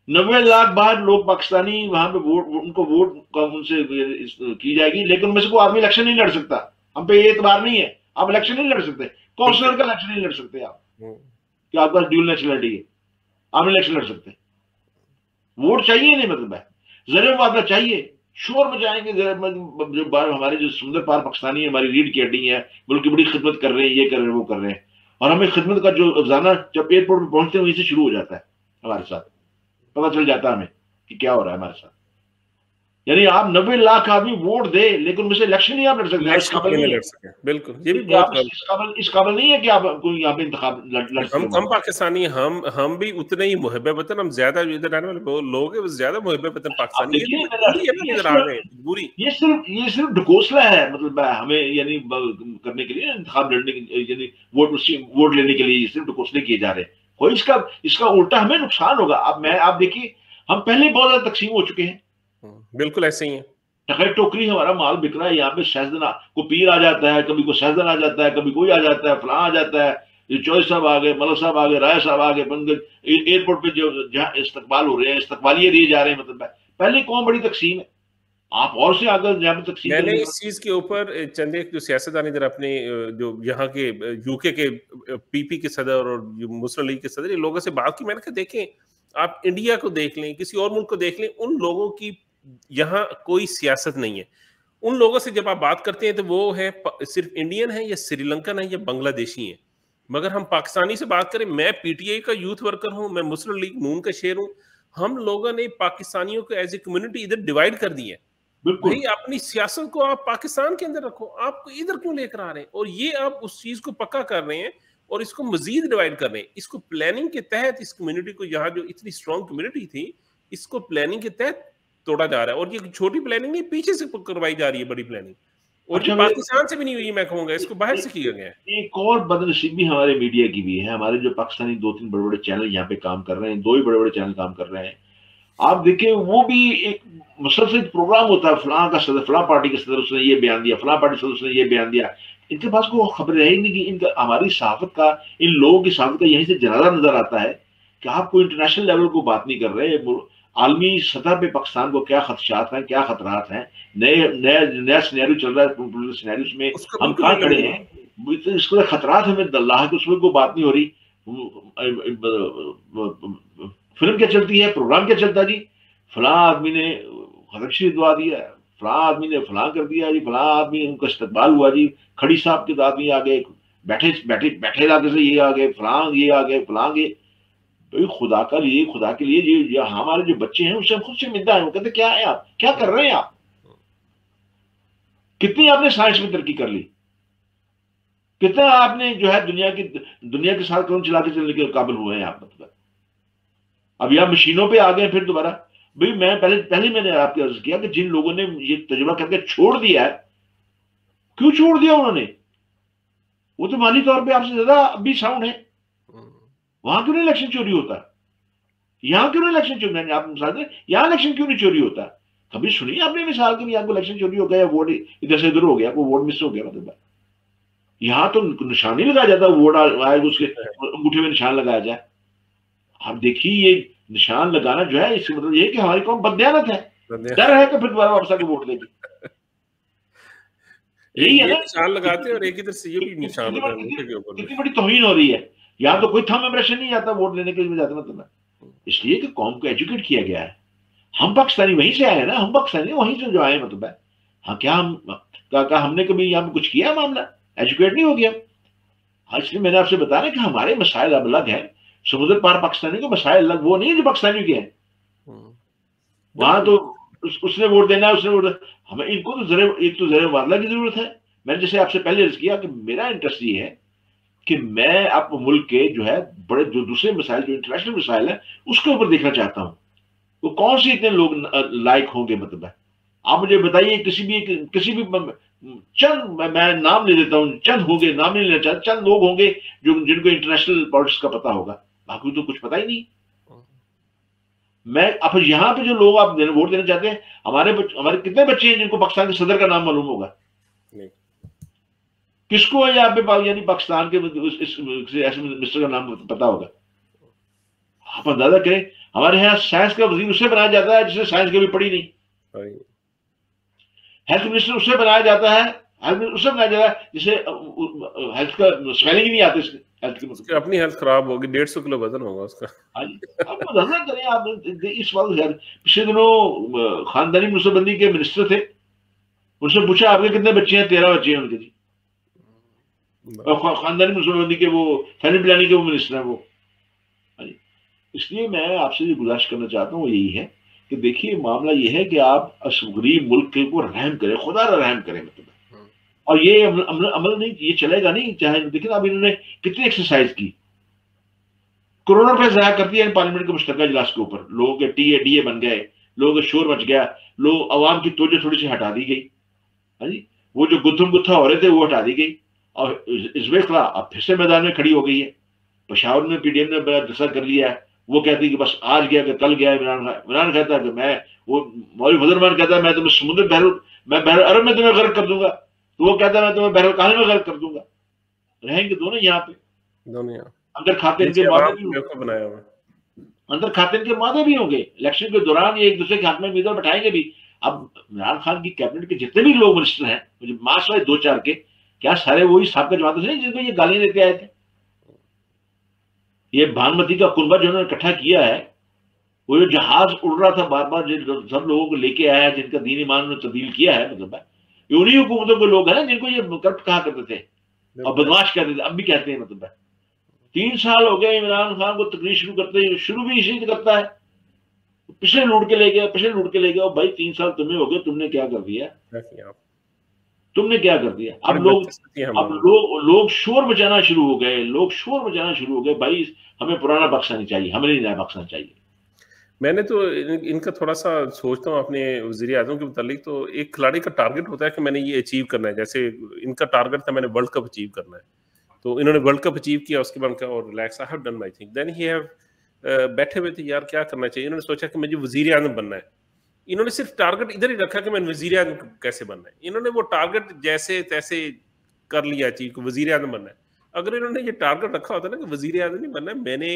90 لاکھ باہر لوگ پاکستانی وہاں پہ ان کو ووٹ ان سے کی جائے گی، لیکن میں سے کوئی آدمی الیکشن نہیں لڑ سکتا. ہم پہ یہ اعتبار نہیں ہے. آپ الیکشن نہیں لڑ سکتے، کونسلر کا الیکشن نہیں لڑ سکتے آپ، کہ آپ کا ڈیول نیشنلٹی ہے. آپ الیکشن لڑ سکتے. ووٹ چاہیے نہیں، مطلب ہے ذریعہ مبادلہ چاہیے. شور مچائیں گے ہمارے جو سمندر پار پاکستانی ہے، ہماری ریڑھ کی ہڈی ہے، ملک کی بڑی خدمت کر رہے ہیں، یہ کر رہے ہیں، وہ کر رہے ہیں. اور ہمیں خدمت کا جو افزانہ جب ایئرپورٹ پہ پہنچتے ہیں وہیں سے شروع ہو جاتا ہے. ہمارے ساتھ پتہ چل جاتا ہے ہمیں کہ کیا ہو رہا ہے ہمارے ساتھ. یعنی آپ 90 لاکھ آدمی ووٹ دے لیکن ان میں سے الیکشن نہیں آپ لڑ سکتے، اس قابل نہیں ہے، لڑ سکے، بالکل یہ بھی بہت اس قابل نہیں ہے کہ آپ کوئی یہاں پہ انتخاب لڑ سکے۔ ہم پاکستانی ہم بھی اتنے ہی محب وطن، ہم زیادہ ادھر رہنے والے لوگ ہیں وہ زیادہ محب وطن آپ پاکستانی، دیکھیے مجبوری ہے نا، ادھر آ گئے مجبوری۔ یہ صرف ڈھکوسلا ہے، مطلب ہمیں یعنی کرنے کے لیے انتخاب لڑنے یعنی ووٹ لینے کے لیے صرف ڈھکوسلے کیے جا رہے ہیں، کوئی اس کا الٹا ہمیں نقصان ہوگا۔ اب آپ دیکھیے ہم پہلے بہت زیادہ تقسیم ہو چکے ہیں، بالکل ایسے ہی ہے، ٹکر ٹوکری ہمارا مال بک رہا ہے، یہاں پہ شہزن کو پیر آ جاتا ہے، کبھی کوئی شہزن آ جاتا ہے، کبھی کوئی آ جاتا ہے، فلاں آ جاتا ہے، یہ چوہے صاحب آ گئے، ملک صاحب آ گئے، رائے صاحب آ گئے، ایئرپورٹ پہ جو جہاں استقبال ہو رہے ہیں، استقبالیے دیے جا رہے ہیں، مطلب پہلے کون بڑی تقسیم ہے، آپ اور سے آگے یہاں پہ تقسیم میں نے کرنے اس چیز کے اوپر چند ایک جو سیاستدان ادھر اپنے جو یہاں کے یو کے پی پی کے صدر اور مسلم لیگ کے صدر، یہ لوگوں سے بات کی، میں نے کہا دیکھیں آپ انڈیا کو دیکھ لیں، کسی اور ملک کو دیکھ لیں، ان لوگوں کی یہاں کوئی سیاست نہیں ہے، ان لوگوں سے جب آپ بات کرتے ہیں تو وہ ہے صرف انڈین ہیں یا سری لنکن ہیں یا بنگلہ دیشی ہیں، مگر ہم پاکستانی سے بات کریں، میں پی ٹی آئی کا یوتھ ورکر ہوں، میں مسلم لیگ نون کا شیئر ہوں، ہم لوگوں نے پاکستانیوں کو ایز اے کمیونٹی ادھر ڈیوائیڈ کر دی ہے، بالکل۔ بھئی اپنی سیاست کو آپ پاکستان کے اندر رکھو، آپ کو ادھر کیوں لے کر آ رہے ہیں، اور یہ آپ اس چیز کو پکا کر رہے ہیں اور اس کو مزید ڈیوائیڈ کر رہے ہیں، اس کو پلاننگ کے تحت اس کمیونٹی کو، یہاں جو اتنی اسٹرانگ کمیونٹی تھی اس کو پلاننگ کے تحت توڑا جا رہا ہے، اور یہ چھوٹی پلاننگ نہیں، پیچھے سے کروائی جا رہی ہے بڑی پلاننگ، اور یہ اچھا پاکستان سے بھی نہیں ہوئی، میں کہوں گا اس کو باہر سے کیا گیا ہے۔ ایک اور بدنصیبی ہمارے میڈیا کی بھی ہے، ہمارے جو پاکستانی 2-3 بڑے بڑے چینل یہاں پہ کام کر رہے ہیں، 2 ہی بڑے بڑے چینل کام کر رہے ہیں، آپ دیکھیں وہ بھی ایک مسلسل پروگرام ہوتا ہے، فلاں کا صدر، فلاں پارٹی کے صدر اس نے یہ بیان دیا، فلاں پارٹی صدر اس نے یہ بیان دیا، ان کے پاس کوئی خبر ہے ہی نہیں کہ ان کا ہماری صحافت کا، ان لوگوں کی صحافت کا یہیں سے جنازہ نظر آتا ہے کہ آپ کوئی انٹرنیشنل لیول کو بات نہیں کر رہے، عالمی سطح پہ پاکستان کو کیا خدشات ہیں، کیا خطرات ہیں، نیا سینیریو چل رہا ہے، سینیریو میں اس کا ہم بالکل کہاں علم کھڑے نہیں ہیں، اس کے خطرات ہمیں اللہ ہے کہ اس میں کوئی بات نہیں ہو رہی، فلم کیا چلتی ہے، پروگرام کیا چلتا ہے، جی فلاں آدمی نے خدشی دعا دیا، فلاں آدمی نے فلاں کر دیا جی، فلاں آدمی ان کا استقبال ہوا جی، کھڑی صاحب کے آدمی آ گئے، بیٹھے علاقے سے یہ آ گئے، فلاں یہ آ گئے، فلاں یہ، بھائی خدا کے لیے یہ ہمارے جو بچے ہیں اس سے ہم خود سے ملتا ہے، وہ کہتے کیا ہے آپ کیا کر رہے ہیں، آپ کتنی آپ نے سائنس میں ترقی کر لی، کتنا آپ نے جو ہے دنیا کے ساتھ قدم چلا کے چلنے کے قابل ہوئے ہیں آپ، مطلب اب یہاں مشینوں پہ آ گئے پھر دوبارہ، بھائی میں پہلے میں نے آپ کی عرض کیا کہ جن لوگوں نے یہ تجربہ کر کے چھوڑ دیا ہے، کیوں چھوڑ دیا انہوں نے، وہ تو مالی طور پہ آپ سے زیادہ اب بھی ساؤنڈ ہے، وہاں کیوں نہیں الیکشن چوری ہوتا، یہاں کیوں نہیں الیکشن چوری، آپ مثال دیں یہاں الیکشن کیوں نہیں چوری ہوتا، کبھی سنی آپ نے مثال کے لیے آپ کو الیکشن چوری ہو گیا یا ووٹ ادھر سے ادھر ہو گیا، کوئی ووٹ مس ہو گیا، مطلب یہاں تو نشان نہیں لگایا جاتا، ووٹ آئے اس کے انگوٹھے میں نشان لگایا جائے، آپ دیکھیے یہ نشان لگانا جو ہے اس کا مطلب یہ کہ ہماری قوم بددیانت ہے، ڈر ہے کہ پھر دوبارہ واپس آ کے ووٹ دے گی، یہی ہے یہ نا، نشان لگاتے ہیں اور ایک ادھر سے یہ بھی نشان ہوتا ہے انگوٹھے کے اوپر بھی۔ کتنی بڑی توہین ہو رہی ہے، یہاں تو کوئی تھم امپریشن نہیں آتا ووٹ لینے کے لیے جاتے، مطلب اس لیے کہ قوم کو ایجوکیٹ کیا گیا ہے، ہم پاکستانی وہیں سے آئے ہیں نا، ہم پاکستانی وہیں سے جو آئے مطلب ہے، ہاں کیا ہم نے کبھی یہاں پہ کچھ کیا معاملہ، ایجوکیٹ نہیں ہو گیا، اس لیے میں نے آپ سے بتایا کہ ہمارے مسائل اب الگ ہیں، سمندر پار پاکستانی کے مسائل الگ، وہ نہیں جو پاکستانی کے ہیں، وہاں تو اس نے ووٹ دینا ہے، اس نے ووٹ، ہمیں ان کو تو ایک تو زر مبادلہ کی ضرورت ہے، میں نے جیسے آپ سے پہلے عرض کیا کہ میرا انٹرسٹ یہ ہے کہ میں اب ملک کے جو ہے بڑے جو دوسرے مسائل جو انٹرنیشنل مسائل ہیں اس کے اوپر دیکھنا چاہتا ہوں، وہ کون سے اتنے لوگ لائق ہوں گے، مطلب ہے آپ مجھے بتائیے کسی بھی چند، میں نام لے دیتا ہوں، چند ہوں گے، نام نہیں لینا چاہتا، چند لوگ ہوں گے جن کو انٹرنیشنل پالیٹکس کا پتا ہوگا، باقی تو کچھ پتا ہی نہیں، میں اب یہاں پہ جو لوگ آپ ووٹ دینا چاہتے ہیں، ہمارے کتنے بچے ہیں جن کو پاکستان کے صدر کا نام معلوم ہوگا، کس کو یہاں پہ یعنی پاکستان کے ایسے منسٹر کا نام پتا ہوگا، آپ اندازہ کریں ہمارے یہاں سائنس کا وزیر اسے بنایا جاتا ہے جسے سائنس کبھی پڑھی نہیں، ہیلتھ منسٹر اسے بنایا جاتا ہے جسے ہیلتھ کا اسپیلنگ ہی نہیں آتی، اس کی اپنی ہیلتھ خراب ہوگی، 150 کلو وزن ہوگا اس کا، آپ اندازہ کریں، آپ اس وقت پچھلے دنوں خاندانی منصوبہ بندی کے منسٹر تھے، ان سے پوچھا آپ کے کتنے بچے ہیں، 13 بچے ہیں ان کے، جی خاندانی منصوبہ بندی کے وہ فیملی پلاننگ کے وہ منسٹر ہیں وہ، اس لیے میں آپ سے یہ گزارش کرنا چاہتا ہوں وہ یہی ہے کہ دیکھیے معاملہ یہ ہے کہ آپ غریب ملک کے اوپر رحم کریں، خدا را رحم کریں مطلب. اور یہ عمل نہیں، یہ چلے گا نہیں. چاہے دیکھیں اب انہوں نے کتنی ایکسرسائز کی، کروڑوں روپے ضائع کر دیا پارلیمنٹ کے مشترکہ اجلاس کے اوپر. لوگوں کے ٹی اے بن گئے، لوگوں کا شور مچ گیا، لوگ عوام کی توجہ تھوڑی سی ہٹا دی گئی. ہاں جی، وہ جو گتھم گتھا ہو رہے تھے وہ ہٹا دی گئی. اور ازبیخلا اب پھر سے میدان میں کھڑی ہو گئی ہے. پشاور میں پی ڈی ایم نے بڑا دستہ کر لیا ہے. وہ کہتی کہ بس آج گیا کہ کل گیا. عمران کہتا ہے کہ میں، وہ مولوی فضل الرحمان کہتا ہے میں تمہیں سمندر میں بحر عرب میں تمہیں غرق کر دوں گا. تو وہ کہتا ہے میں تمہیں بحر الکاہل میں غرق کر دوں گا. رہیں گے دونوں یہاں پہ. اندر کھاتے ان کے مادے بھی بنایا ہوا، اندر کھاتے ان کے مادے بھی ہوں گے. الیکشن کے دوران یہ ایک دوسرے کے ہاتھ میں امیدوار بٹھائیں گے بھی. اب عمران خان کی کیبنٹ کے جتنے بھی لوگ منسٹر ہیں مجھے مارچ والے 2-4 کے، کیا سارے وہی سابقہ جماعتوں سے نہیں جن کو یہ گالیاں دیتے آئے تھے؟ یہ بھانمتی کا کنبہ جو انہوں نے اکٹھا کیا ہے، وہ جو جہاز اڑ رہا تھا بار بار سب لوگوں کو لے کے آیا جن کا دین ایمان نے تبدیل کیا ہے، مطلب یہ انہی حکومتوں کے لوگ ہیں نا جن کو یہ کرپٹ کہا کرتے تھے اور بدماش کہتے تھے، اب بھی کہتے ہیں. مطلب 3 سال ہو گئے عمران خان کو تقریر شروع کرتے ہیں، شروع بھی اسی سے کرتا ہے، پچھلے لوٹ کے لے گیا. اور بھائی 3 سال تمہیں ہو گئے، تم نے کیا کر دیا؟ اب لوگ شور مچانا شروع ہو گئے. بھائی ہمیں پرانا پاکستان چاہیے، ہمیں نہیں نیا پاکستان چاہیے. میں نے تو ان کا تھوڑا سا سوچتا ہوں اپنے وزیر اعظم کے متعلق. تو ایک کھلاڑی کا ٹارگٹ ہوتا ہے کہ میں نے یہ اچیو کرنا ہے. جیسے ان کا ٹارگٹ تھا میں نے ورلڈ کپ اچیو کرنا ہے، تو انہوں نے ورلڈ کپ اچیو کیا. اس کے بعد کہا اور relax I have done my thing. Then ہی ہیو بیٹھے ہوئے تھے یار کیا کرنا چاہیے. انہوں نے سوچا کہ مجھے وزیر اعظم بننا ہے. انہوں نے صرف ٹارگٹ ادھر ہی رکھا کہ میں وزیر اعظم کیسے بننا ہے. انہوں نے وہ ٹارگٹ جیسے تیسے کر لیا اچیو کہ وزیر اعظم بننا ہے. اگر انہوں نے یہ ٹارگٹ رکھا ہوتا نا کہ وزیر اعظم نہیں بننا ہے، میں نے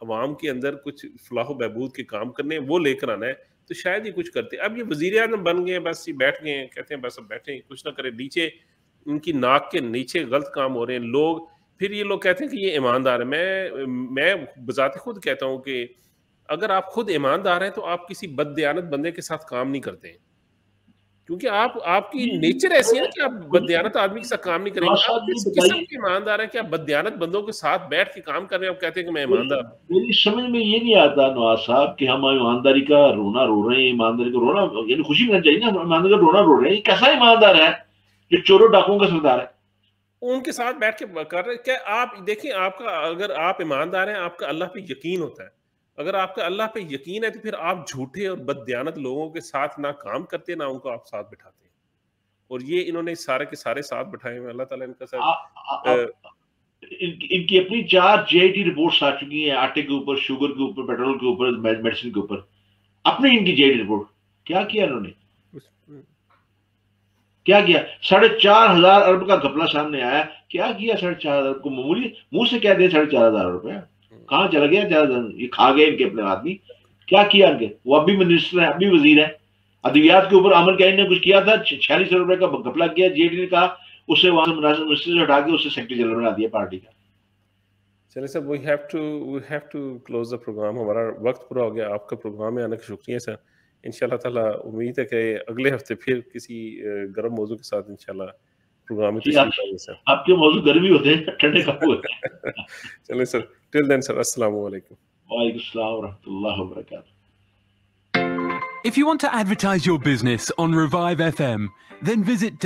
عوام کے اندر کچھ فلاح و بہبود کے کام کرنے وہ لے کر آنا ہے، تو شاید یہ کچھ کرتے. اب یہ وزیر اعظم بن گئے، بس یہ بیٹھ گئے ہیں، کہتے ہیں بس اب بیٹھیں کچھ نہ کریں. نیچے ان کی ناک کے نیچے غلط کام ہو رہے ہیں. لوگ پھر یہ لوگ کہتے ہیں کہ یہ ایماندار ہے. میں بذات خود کہتا ہوں کہ اگر آپ خود ایماندار ہیں تو آپ کسی بد دیانت بندے کے ساتھ کام نہیں کرتے ہیں، کیونکہ آپ کی نیچر ایسی ہے نا کہ آپ بد دیانت آدمی کے ساتھ کام نہیں کریں گے. آپ کس قسم کے ایماندار ہیں کہ آپ بد دیانت بندوں کے ساتھ بیٹھ کے کام کر رہے ہیں، آپ کہتے ہیں کہ میں ایماندار ہوں. میری سمجھ میں یہ نہیں آتا نواز صاحب کہ ہم ایمانداری کا رونا رو رہے ہیں. ایمانداری کا رونا یعنی خوشی ملنا چاہیے نا. ایمانداری کا رونا رو رہے ہیں. کیسا ایماندار ہے جو چوروں ڈاکوؤں کا سردار ہے؟ ان کے ساتھ بیٹھ کے کر رہے. کیا آپ دیکھیں، آپ کا اگر آپ ایماندار ہیں، آپ کا اللہ پہ یقین ہوتا ہے. اگر آپ کا اللہ پہ یقین ہے تو پھر آپ جھوٹے اور بد دیانت لوگوں کے ساتھ نہ کام کرتے نہ ان کو آپ ساتھ بٹھاتے ہیں. اور یہ انہوں نے سارے کے سارے ساتھ بٹھائے ہوئے. اللہ تعالیٰ ان کا ساتھ. ان کی اپنی 4 جے ٹی رپورٹس آ چکی ہیں، آٹے کے اوپر، شوگر کے اوپر، پیٹرول کے اوپر، میڈیسن کے اوپر. اپنی ان کی جے ٹی رپورٹ کیا کیا انہوں نے؟ کیا کیا؟ 4,500 ارب کا گھپلہ سامنے آیا. کیا کیا 4,500 ارب کو؟ معمولی منہ سے کہہ دیں 4,500 روپے کہاں چلا گیا؟ 4,000 یہ کھا گئے ان کے اپنے آدمی. کیا کیا ان کے؟ وہ اب بھی منسٹر ہیں، اب بھی وزیر ہیں. ادویات کے اوپر عمل کیا نے کچھ کیا تھا، 4600 روپے کا گھپلہ کیا. جے ڈی نے کہا اسے وہاں سے مناسب منسٹر سے ہٹا کے اسے سیکرٹری جنرل بنا دیا پارٹی کا. چلے sir, we have to close the program. ہمارا وقت پورا ہو گیا. آپ کا پروگرام میں آنے کا شکریہ سر. انشاءاللہ تعالیٰ امید ہے کہ اگلے ہفتے پھر کسی گرم موضوع کے ساتھ انشاءاللہ پروگرام میں تشریف لائیں سر. آپ کے موضوع گرمی ہوتے ہیں، ٹھنڈے کا ہوتے ہیں. چلیں سر، ٹل دین سر، السلام علیکم. وعلیکم السلام ورحمۃ اللہ وبرکاتہ. If you want to advertise your business on Revive FM, then visit